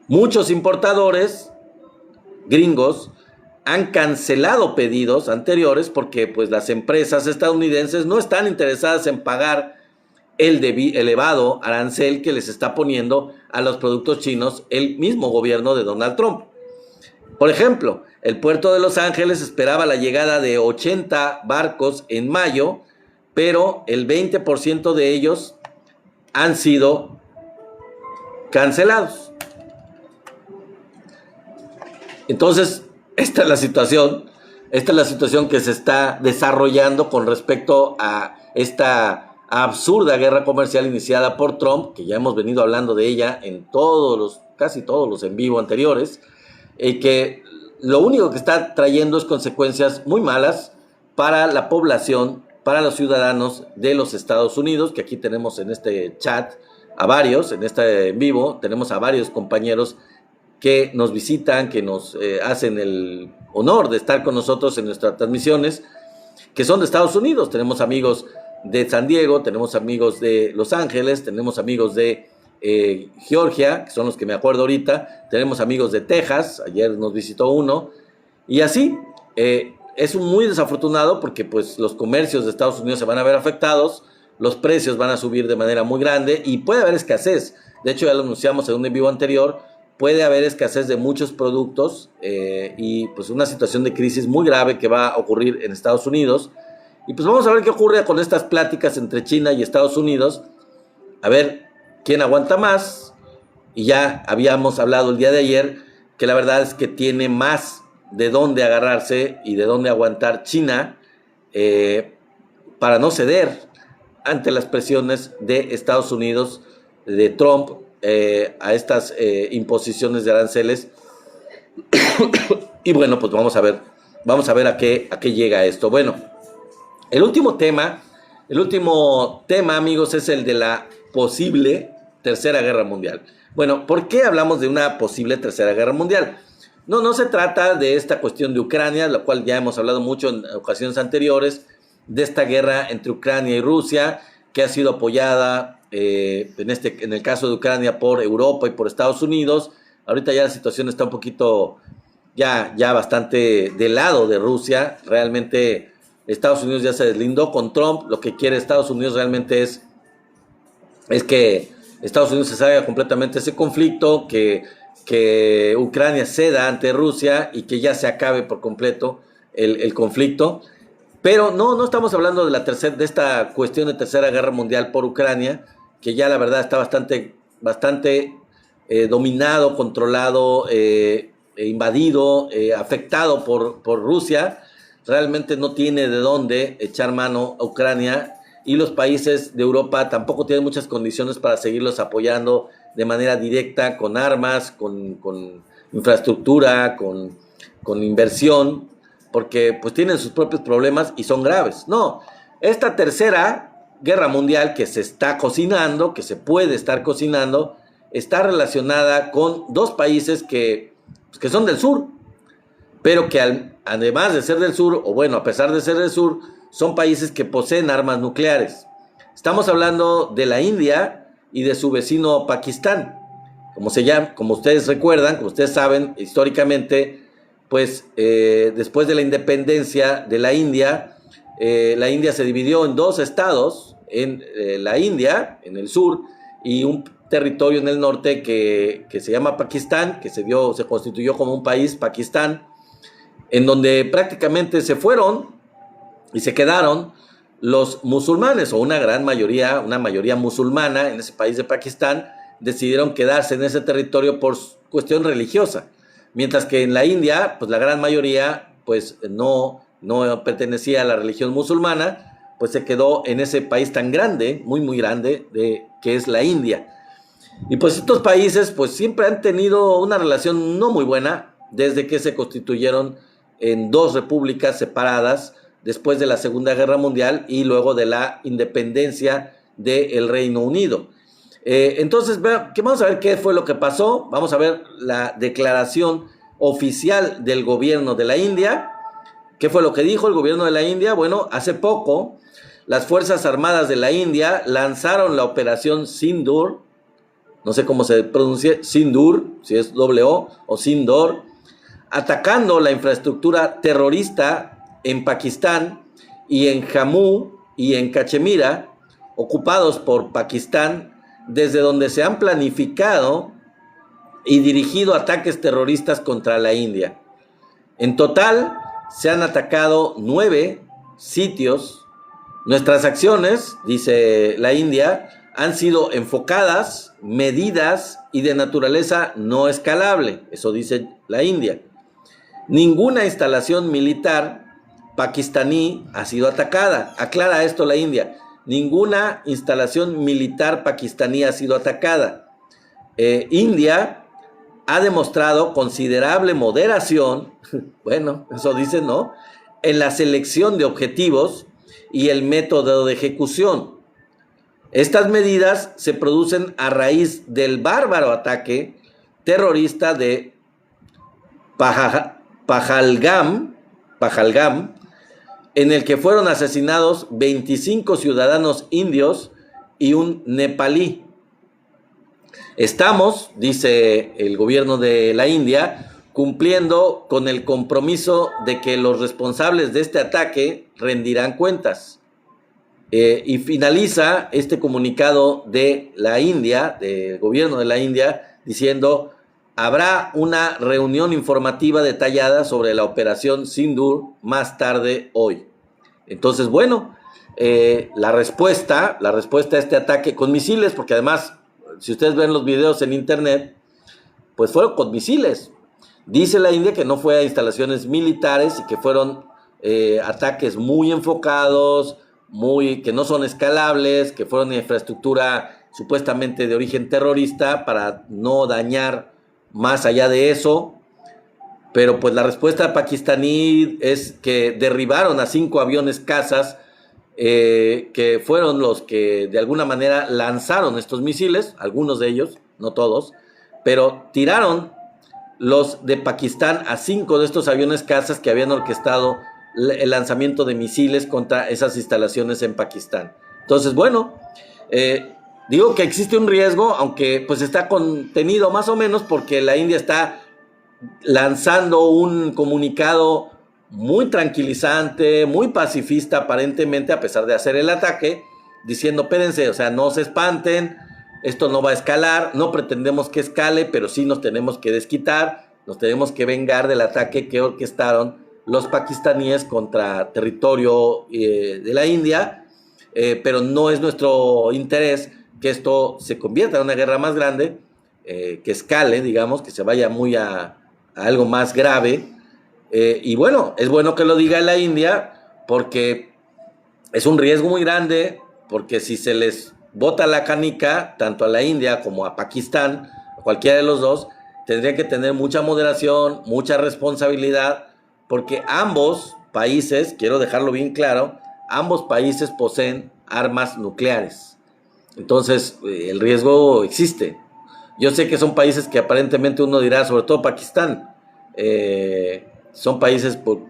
Muchos importadores gringos han cancelado pedidos anteriores porque pues, las empresas estadounidenses no están interesadas en pagar el elevado arancel que les está poniendo a los productos chinos el mismo gobierno de Donald Trump. Por ejemplo, el puerto de Los Ángeles esperaba la llegada de 80 barcos en mayo, pero el 20% de ellos han sido cancelados. Entonces, esta es la situación Esta es la situación que se está desarrollando con respecto a esta absurda guerra comercial iniciada por Trump, que ya hemos venido hablando de ella en casi todos los en vivo anteriores, y que lo único que está trayendo es consecuencias muy malas para la población, para los ciudadanos de los Estados Unidos, que aquí tenemos en este chat a varios, en este en vivo, tenemos a varios compañeros que nos visitan, que nos hacen el honor de estar con nosotros en nuestras transmisiones, que son de Estados Unidos. Tenemos amigos de San Diego, tenemos amigos de Los Ángeles, tenemos amigos de Georgia, que son los que me acuerdo ahorita, tenemos amigos de Texas, ayer nos visitó uno, y así, es muy desafortunado porque pues los comercios de Estados Unidos se van a ver afectados, los precios van a subir de manera muy grande y puede haber escasez. De hecho, ya lo anunciamos en un en vivo anterior, puede haber escasez de muchos productos y pues una situación de crisis muy grave que va a ocurrir en Estados Unidos. Y pues vamos a ver qué ocurre con estas pláticas entre China y Estados Unidos, a ver quién aguanta más. Y ya habíamos hablado el día de ayer que la verdad es que tiene más de dónde agarrarse y de dónde aguantar China para no ceder ante las presiones de Estados Unidos, de Trump, a estas imposiciones de aranceles. Y bueno, pues vamos a ver a qué llega esto. Bueno, el último tema, amigos, es el de la posible Tercera Guerra Mundial. Bueno, ¿por qué hablamos de una posible Tercera Guerra Mundial? No se trata de esta cuestión de Ucrania, la cual ya hemos hablado mucho en ocasiones anteriores, de esta guerra entre Ucrania y Rusia, que ha sido apoyada en el caso de Ucrania por Europa y por Estados Unidos. Ahorita ya la situación está un poquito ya bastante del lado de Rusia. Realmente Estados Unidos ya se deslindó con Trump. Lo que quiere Estados Unidos realmente es que Estados Unidos se salga completamente de ese conflicto, que Ucrania ceda ante Rusia y que ya se acabe por completo el conflicto. Pero no estamos hablando de esta cuestión de Tercera Guerra Mundial por Ucrania, que ya la verdad está bastante dominado, controlado, invadido, afectado por Rusia. Realmente no tiene de dónde echar mano a Ucrania y los países de Europa tampoco tienen muchas condiciones para seguirlos apoyando de manera directa, con armas, con infraestructura, con inversión, porque pues tienen sus propios problemas y son graves. No, esta Tercera Guerra Mundial que se está cocinando, que se puede estar cocinando, está relacionada con dos países que son del sur, pero que además de ser del sur, o bueno, a pesar de ser del sur, son países que poseen armas nucleares. Estamos hablando de la India y de su vecino Pakistán. Como ustedes recuerdan, como ustedes saben, históricamente, pues después de la independencia de la India se dividió en dos estados, en la India, en el sur, y un territorio en el norte que se llama Pakistán, que se constituyó como un país, Pakistán, en donde prácticamente se fueron y se quedaron los musulmanes, o una mayoría musulmana en ese país de Pakistán, decidieron quedarse en ese territorio por cuestión religiosa. Mientras que en la India, pues la gran mayoría, pues no pertenecía a la religión musulmana, pues se quedó en ese país tan grande, muy muy grande, que es la India. Y pues estos países, pues siempre han tenido una relación no muy buena desde que se constituyeron en dos repúblicas separadas después de la Segunda Guerra Mundial y luego de la independencia del Reino Unido. Entonces, vamos a ver qué fue lo que pasó. Vamos a ver la declaración oficial del gobierno de la India. ¿Qué fue lo que dijo el gobierno de la India? Bueno, hace poco las Fuerzas Armadas de la India lanzaron la operación Sindoor, no sé cómo se pronuncia, Sindoor, si es O o Sindoor, atacando la infraestructura terrorista en Pakistán y en Jammu y en Cachemira, ocupados por Pakistán, desde donde se han planificado y dirigido ataques terroristas contra la India. En total, se han atacado 9 sitios. Nuestras acciones, dice la India, han sido enfocadas, medidas y de naturaleza no escalable. Eso dice la India. Ninguna instalación militar pakistaní ha sido atacada. Aclara esto la India. Ninguna instalación militar pakistaní ha sido atacada. India ha demostrado considerable moderación, bueno, eso dicen, ¿no?, en la selección de objetivos y el método de ejecución. Estas medidas se producen a raíz del bárbaro ataque terrorista de Pahalgam, en el que fueron asesinados 25 ciudadanos indios y un nepalí. Estamos, dice el gobierno de la India, cumpliendo con el compromiso de que los responsables de este ataque rendirán cuentas. Y finaliza este comunicado de la India, del gobierno de la India, diciendo: habrá una reunión informativa detallada sobre la operación Sindoor más tarde hoy. Entonces, bueno, la respuesta a este ataque con misiles, porque además, si ustedes ven los videos en internet, pues fueron con misiles. Dice la India que no fue a instalaciones militares y que fueron ataques muy enfocados, que no son escalables, que fueron infraestructura supuestamente de origen terrorista para no dañar más allá de eso. Pero pues la respuesta pakistaní es que derribaron a 5 aviones cazas que fueron los que de alguna manera lanzaron estos misiles, algunos de ellos, no todos, pero tiraron los de Pakistán a 5 de estos aviones cazas que habían orquestado el lanzamiento de misiles contra esas instalaciones en Pakistán. Entonces, bueno, digo que existe un riesgo, aunque pues está contenido más o menos, porque la India está lanzando un comunicado muy tranquilizante, muy pacifista aparentemente, a pesar de hacer el ataque, diciendo: espérense, o sea, no se espanten, esto no va a escalar, no pretendemos que escale, pero sí nos tenemos que desquitar, nos tenemos que vengar del ataque que orquestaron los pakistaníes contra territorio de la India, pero no es nuestro interés que esto se convierta en una guerra más grande, que escale, digamos, que se vaya muy a algo más grave. Y bueno, es bueno que lo diga la India, porque es un riesgo muy grande, porque si se les bota la canica, tanto a la India como a Pakistán, a cualquiera de los dos, tendrían que tener mucha moderación, mucha responsabilidad, porque ambos países, quiero dejarlo bien claro, ambos países poseen armas nucleares. Entonces, el riesgo existe. Yo sé que son países que aparentemente uno dirá, sobre todo Pakistán, son países por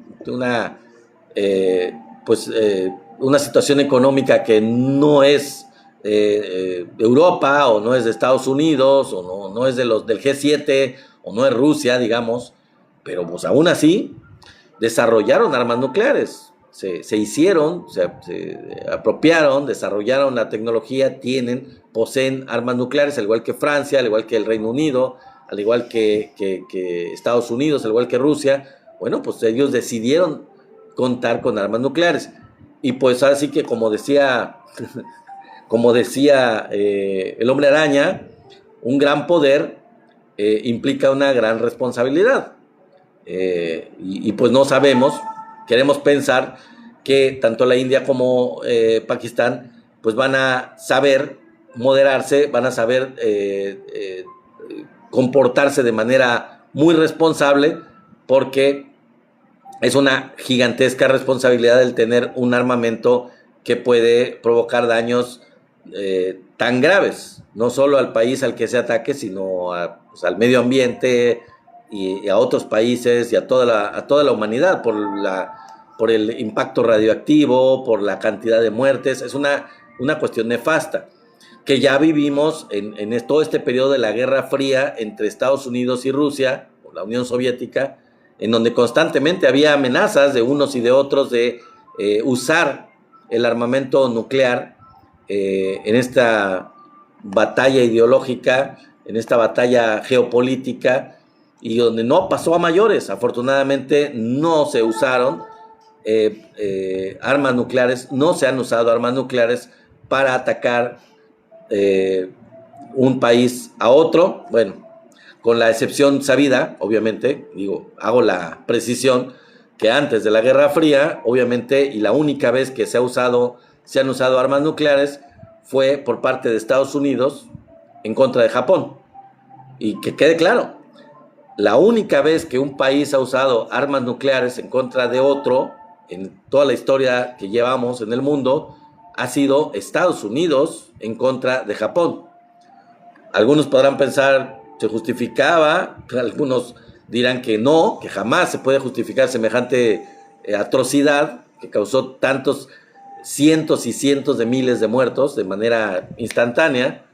una situación económica que no es Europa, o no es de Estados Unidos, o no es de los del G7, o no es Rusia, digamos, pero pues aún así desarrollaron armas nucleares, se hicieron, se apropiaron, desarrollaron la tecnología, poseen armas nucleares, al igual que Francia, al igual que el Reino Unido, al igual que Estados Unidos, al igual que Rusia. Bueno, pues ellos decidieron contar con armas nucleares. Y pues así que, como decía el Hombre Araña, un gran poder implica una gran responsabilidad. Y pues no sabemos, queremos pensar que tanto la India como Pakistán pues van a saber moderarse, van a saber comportarse de manera muy responsable, porque es una gigantesca responsabilidad el tener un armamento que puede provocar daños tan graves, no solo al país al que se ataque, sino al medio ambiente y a otros países y a toda la humanidad por el impacto radioactivo, por la cantidad de muertes. Es una cuestión nefasta que ya vivimos en todo este periodo de la Guerra Fría entre Estados Unidos y Rusia, o la Unión Soviética, en donde constantemente había amenazas de unos y de otros de usar el armamento nuclear en esta batalla ideológica, en esta batalla geopolítica, y donde no pasó a mayores. Afortunadamente no se usaron armas nucleares, no se han usado armas nucleares para atacar un país a otro. Bueno, con la excepción sabida, obviamente, digo, hago la precisión, que antes de la Guerra Fría, obviamente, y la única vez que se han usado armas nucleares fue por parte de Estados Unidos en contra de Japón. Y que quede claro, la única vez que un país ha usado armas nucleares en contra de otro, en toda la historia que llevamos en el mundo, ha sido Estados Unidos en contra de Japón. Algunos podrán pensar, se justificaba, algunos dirán que no, que jamás se puede justificar semejante atrocidad que causó tantos cientos y cientos de miles de muertos de manera instantánea,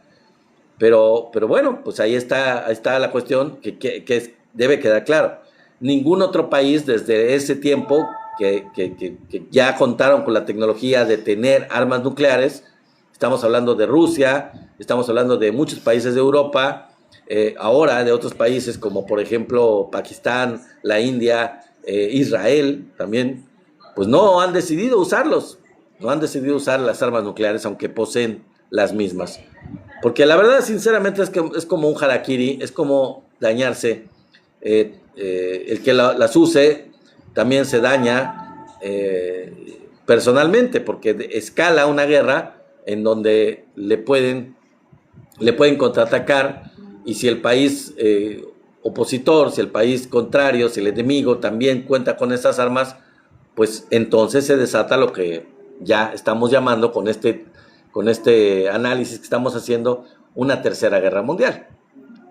pero bueno, pues ahí está la cuestión que debe quedar claro. Ningún otro país desde ese tiempo que ya contaron con la tecnología de tener armas nucleares, estamos hablando de Rusia, estamos hablando de muchos países de Europa, ahora de otros países como por ejemplo Pakistán, la India, Israel también, pues no han decidido usarlos, no han decidido usar las armas nucleares aunque poseen las mismas. Porque la verdad, sinceramente, es que es como un harakiri, es como dañarse. El que las use también se daña personalmente, porque escala una guerra en donde le pueden contraatacar, y si el país opositor, si el país contrario, si el enemigo también cuenta con esas armas, pues entonces se desata lo que ya estamos llamando con este análisis que estamos haciendo, una tercera guerra mundial.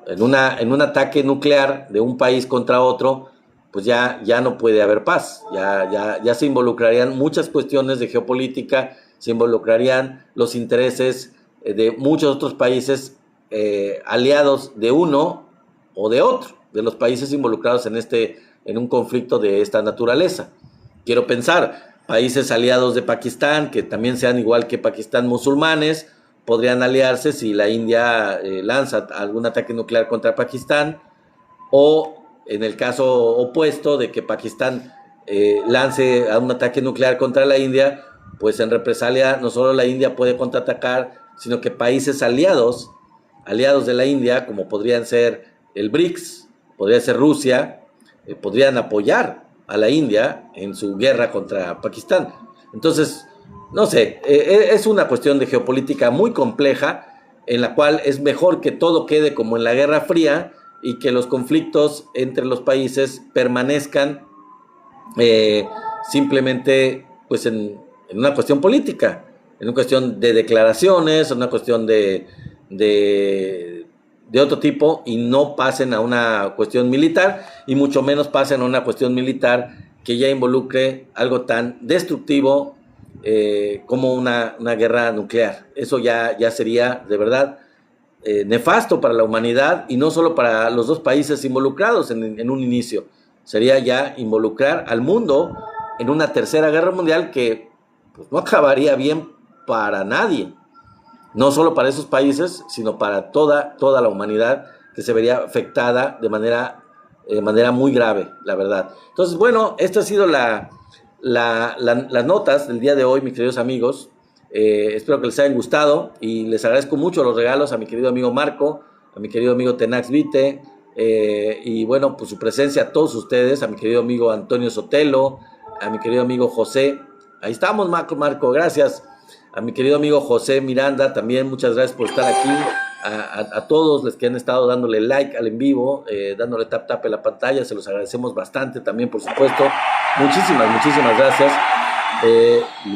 En un ataque nuclear de un país contra otro, pues ya no puede haber paz, ya se involucrarían muchas cuestiones de geopolítica, se involucrarían los intereses de muchos otros países aliados de uno o de otro, de los países involucrados en un conflicto de esta naturaleza. Quiero pensar, países aliados de Pakistán, que también sean igual que Pakistán musulmanes, podrían aliarse si la India lanza algún ataque nuclear contra Pakistán, o en el caso opuesto de que Pakistán lance un ataque nuclear contra la India, pues en represalia no solo la India puede contraatacar, sino que países aliados de la India, como podrían ser el BRICS, podría ser Rusia, podrían apoyar a la India en su guerra contra Pakistán. Entonces, no sé, es una cuestión de geopolítica muy compleja, en la cual es mejor que todo quede como en la Guerra Fría y que los conflictos entre los países permanezcan simplemente pues en una cuestión política, en una cuestión de declaraciones, en una cuestión de otro tipo, y no pasen a una cuestión militar, y mucho menos pasen a una cuestión militar que ya involucre algo tan destructivo como una guerra nuclear. Eso ya sería de verdad nefasto para la humanidad, y no solo para los dos países involucrados en un inicio. Sería ya involucrar al mundo en una tercera guerra mundial que pues, no acabaría bien para nadie. No solo para esos países, sino para toda la humanidad, que se vería afectada de manera muy grave, la verdad. Entonces, bueno, estas han sido las notas del día de hoy, mis queridos amigos. Espero que les hayan gustado, y les agradezco mucho los regalos a mi querido amigo Marco, a mi querido amigo Tenax Vite, y bueno, pues su presencia a todos ustedes, a mi querido amigo Antonio Sotelo, a mi querido amigo José. Ahí estamos, Marco, gracias. A mi querido amigo José Miranda, también muchas gracias por estar aquí. A todos los que han estado dándole like al en vivo, dándole tap en la pantalla, se los agradecemos bastante también, por supuesto. Muchísimas gracias.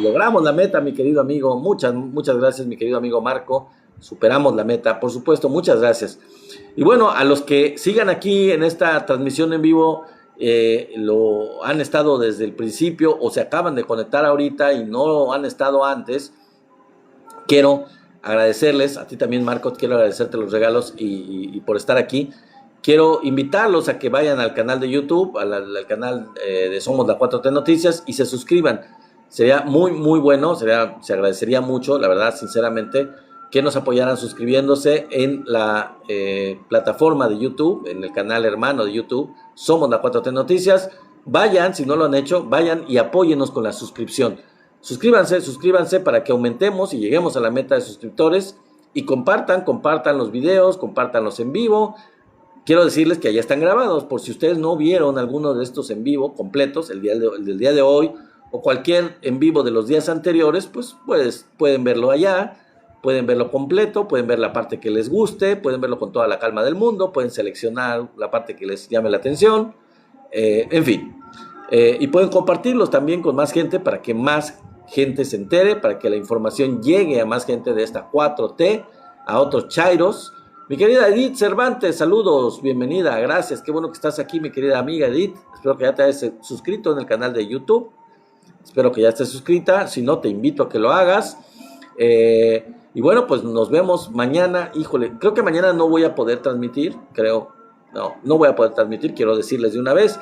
Logramos la meta, mi querido amigo. Muchas gracias, mi querido amigo Marco. Superamos la meta, por supuesto. Muchas gracias. Y bueno, a los que sigan aquí en esta transmisión en vivo, lo han estado desde el principio o se acaban de conectar ahorita y no han estado antes, quiero agradecerles, a ti también, Marco, quiero agradecerte los regalos y por estar aquí. Quiero invitarlos a que vayan al canal de YouTube, al canal de Somos la 4T Noticias, y se suscriban. Sería muy bueno, se agradecería mucho, la verdad, sinceramente, que nos apoyaran suscribiéndose en la plataforma de YouTube, en el canal hermano de YouTube, Somos la 4T Noticias. Vayan, si no lo han hecho, vayan y apóyennos con la suscripción. Suscríbanse para que aumentemos y lleguemos a la meta de suscriptores, y compartan los videos, compártanlos en vivo, quiero decirles que ya están grabados, por si ustedes no vieron alguno de estos en vivo completos, el del día de hoy, o cualquier en vivo de los días anteriores, pues pueden verlo allá, pueden verlo completo, pueden ver la parte que les guste, pueden verlo con toda la calma del mundo, pueden seleccionar la parte que les llame la atención, en fin. Y pueden compartirlos también con más gente para que más gente se entere, para que la información llegue a más gente de esta 4T, a otros chairos. Mi querida Edith Cervantes, saludos, bienvenida, gracias, qué bueno que estás aquí, mi querida amiga Edith. Espero que ya te hayas suscrito en el canal de YouTube, espero que ya estés suscrita, si no te invito a que lo hagas. Y bueno, pues nos vemos mañana. Híjole, creo que mañana no voy a poder transmitir, no voy a poder transmitir, quiero decirles de una vez.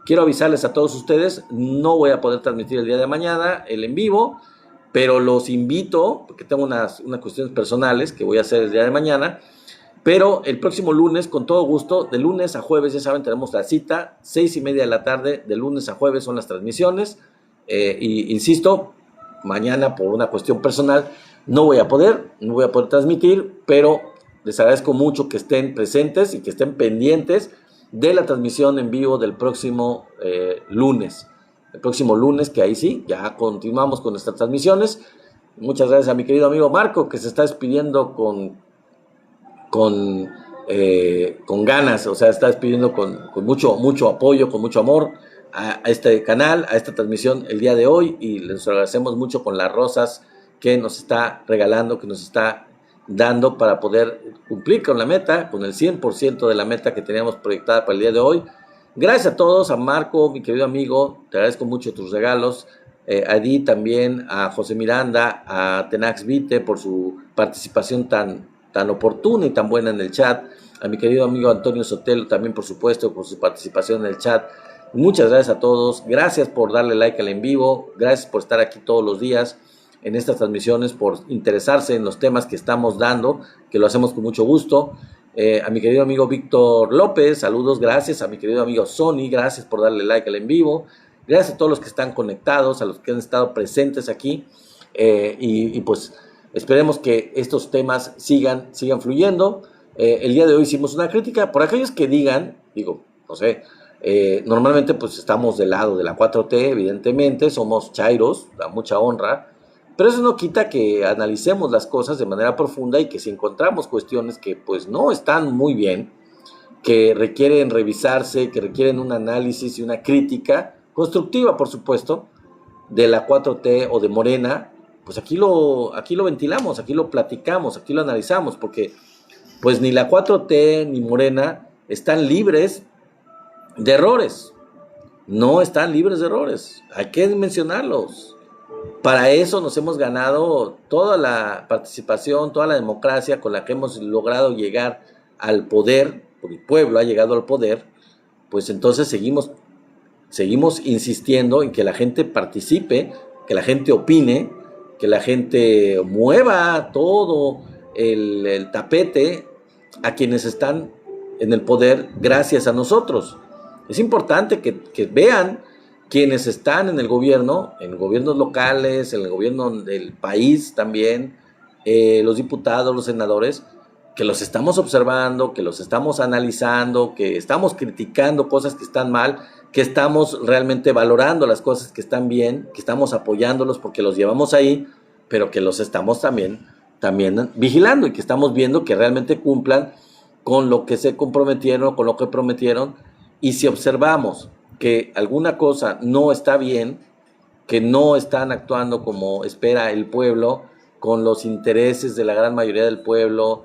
Quiero avisarles a todos ustedes, no voy a poder transmitir el día de mañana el en vivo, pero los invito, porque tengo unas cuestiones personales que voy a hacer el día de mañana, pero el próximo lunes, con todo gusto, de lunes a jueves, ya saben, tenemos la cita, 6:30 de la tarde, de lunes a jueves son las transmisiones, y insisto, mañana por una cuestión personal no voy a poder transmitir, pero les agradezco mucho que estén presentes y que estén pendientes de la transmisión en vivo del próximo lunes. El próximo lunes, que ahí sí, ya continuamos con nuestras transmisiones. Muchas gracias a mi querido amigo Marco, que se está despidiendo con ganas, o sea, está despidiendo con mucho apoyo, con mucho amor a este canal, a esta transmisión el día de hoy, y les agradecemos mucho con las rosas que nos está regalando, que nos está dando para poder cumplir con la meta, con el 100% de la meta que teníamos proyectada para el día de hoy. Gracias a todos, a Marco, mi querido amigo, te agradezco mucho tus regalos, a Edith también, a José Miranda, a Tenax Vite por su participación tan oportuna y tan buena en el chat, a mi querido amigo Antonio Sotelo también, por supuesto, por su participación en el chat. Muchas gracias a todos, gracias por darle like al en vivo, gracias por estar aquí todos los días en estas transmisiones, por interesarse en los temas que estamos dando, que lo hacemos con mucho gusto. A mi querido amigo Víctor López, saludos, gracias. A mi querido amigo Sony, gracias por darle like al en vivo. Gracias a todos los que están conectados, a los que han estado presentes aquí. Y pues esperemos que estos temas sigan fluyendo. El día de hoy hicimos una crítica por aquellos que digan, no sé, normalmente pues estamos del lado de la 4T, evidentemente, somos chairos, da mucha honra. Pero eso no quita que analicemos las cosas de manera profunda y que si encontramos cuestiones que pues no están muy bien, que requieren revisarse, que requieren un análisis y una crítica constructiva, por supuesto, de la 4T o de Morena, pues aquí lo ventilamos, aquí lo platicamos, aquí lo analizamos, porque pues ni la 4T ni Morena están libres de errores, no están libres de errores, hay que mencionarlos. Para eso nos hemos ganado toda la participación, toda la democracia con la que hemos logrado llegar al poder, porque el pueblo ha llegado al poder, pues entonces seguimos insistiendo en que la gente participe, que la gente opine, que la gente mueva todo el tapete a quienes están en el poder gracias a nosotros. Es importante que vean quienes están en gobiernos locales, en el gobierno del país también, los diputados, los senadores, que los estamos observando, que los estamos analizando, que estamos criticando cosas que están mal, que estamos realmente valorando las cosas que están bien, que estamos apoyándolos porque los llevamos ahí, pero que los estamos también vigilando y que estamos viendo que realmente cumplan con lo que se comprometieron, con lo que prometieron. Y si observamos que alguna cosa no está bien, que no están actuando como espera el pueblo, con los intereses de la gran mayoría del pueblo,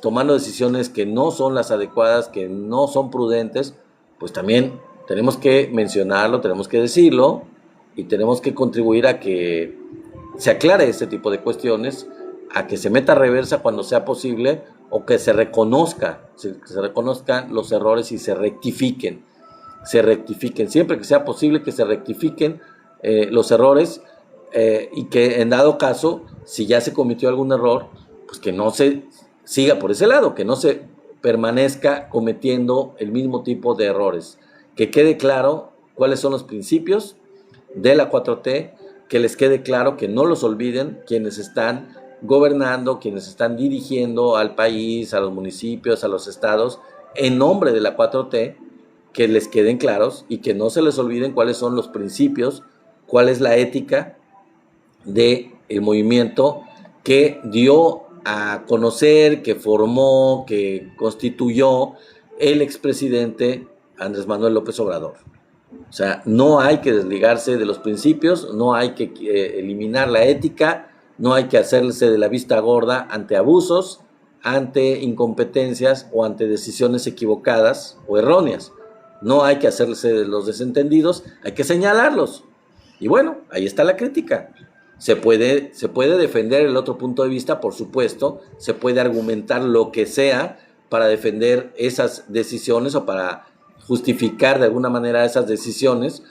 tomando decisiones que no son las adecuadas, que no son prudentes, pues también tenemos que mencionarlo, tenemos que decirlo y tenemos que contribuir a que se aclare este tipo de cuestiones, a que se meta reversa cuando sea posible o que se reconozcan los errores y se rectifiquen, siempre que sea posible que se rectifiquen los errores y que en dado caso, si ya se cometió algún error, pues que no se siga por ese lado, que no se permanezca cometiendo el mismo tipo de errores, que quede claro cuáles son los principios de la 4T, que les quede claro, que no los olviden quienes están gobernando, quienes están dirigiendo al país, a los municipios, a los estados, en nombre de la 4T, que les queden claros y que no se les olviden cuáles son los principios, cuál es la ética del movimiento que dio a conocer, que formó, que constituyó el expresidente Andrés Manuel López Obrador. O sea, no hay que desligarse de los principios, no hay que eliminar la ética, no hay que hacerse de la vista gorda ante abusos, ante incompetencias o ante decisiones equivocadas o erróneas. No hay que hacerse de los desentendidos, hay que señalarlos. Y bueno, ahí está la crítica. Se puede defender el otro punto de vista, por supuesto, se puede argumentar lo que sea para defender esas decisiones o para justificar de alguna manera esas decisiones,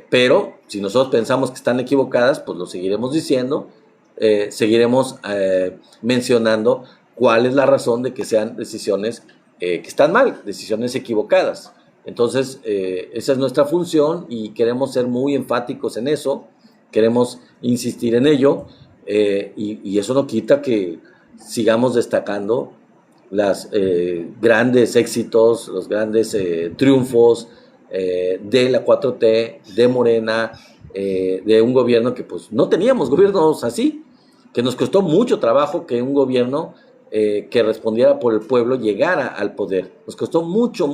pero si nosotros pensamos que están equivocadas, pues lo seguiremos diciendo, seguiremos mencionando cuál es la razón de que sean decisiones que están mal, decisiones equivocadas. Entonces, esa es nuestra función y queremos ser muy enfáticos en eso, queremos insistir en ello, y eso no quita que sigamos destacando los grandes éxitos, los grandes triunfos de la 4T, de Morena, de un gobierno que pues no teníamos gobiernos así, que nos costó mucho trabajo que un gobierno que respondiera por el pueblo llegara al poder. Nos costó mucho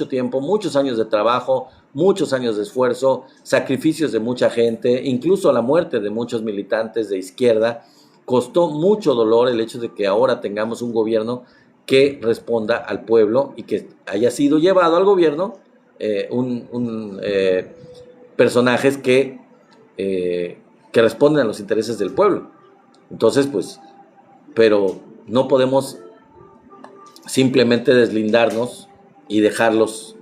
tiempo, muchos años de trabajo, muchos años de esfuerzo, sacrificios de mucha gente, incluso la muerte de muchos militantes de izquierda. Costó mucho dolor el hecho de que ahora tengamos un gobierno que responda al pueblo y que haya sido llevado al gobierno personajes que responden a los intereses del pueblo. Entonces, pues, pero no podemos simplemente deslindarnos y dejarlos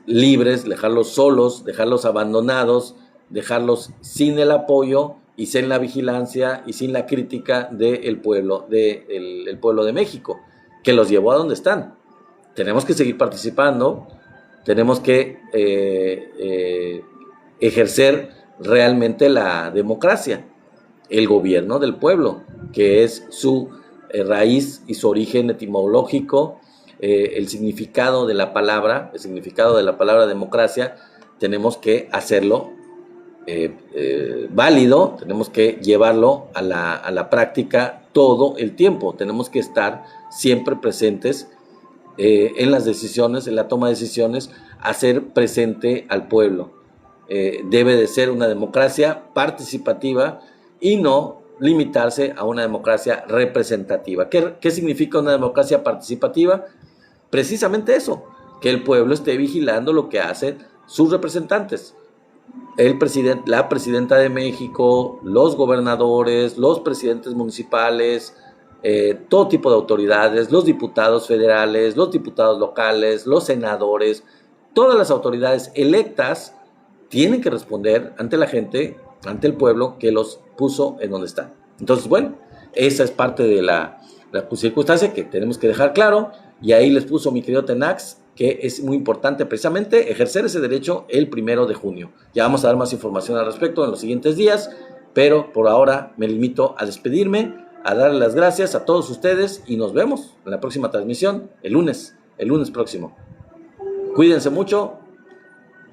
libres, dejarlos solos, dejarlos abandonados, dejarlos sin el apoyo y sin la vigilancia y sin la crítica del pueblo, el pueblo de México, que los llevó a donde están. Tenemos que seguir participando, tenemos que ejercer realmente la democracia, el gobierno del pueblo, que es su raíz y su origen etimológico, el significado de la palabra, democracia. Tenemos que hacerlo válido, tenemos que llevarlo a la práctica todo el tiempo, tenemos que estar siempre presentes en las decisiones, en la toma de decisiones, hacer presente al pueblo. Debe de ser una democracia participativa y no limitarse a una democracia representativa. ¿Qué significa una democracia participativa? Precisamente eso, que el pueblo esté vigilando lo que hacen sus representantes. La presidenta de México, los gobernadores, los presidentes municipales, todo tipo de autoridades, los diputados federales, los diputados locales, los senadores, todas las autoridades electas tienen que responder ante la gente, ante el pueblo que los puso en donde están. Entonces, bueno, esa es parte de la circunstancia que tenemos que dejar claro, y ahí les puso mi querido Tenax que es muy importante precisamente ejercer ese derecho el 1 de junio. Ya vamos a dar más información al respecto en los siguientes días, pero por ahora me limito a despedirme, a darle las gracias a todos ustedes y nos vemos en la próxima transmisión el lunes próximo. Cuídense mucho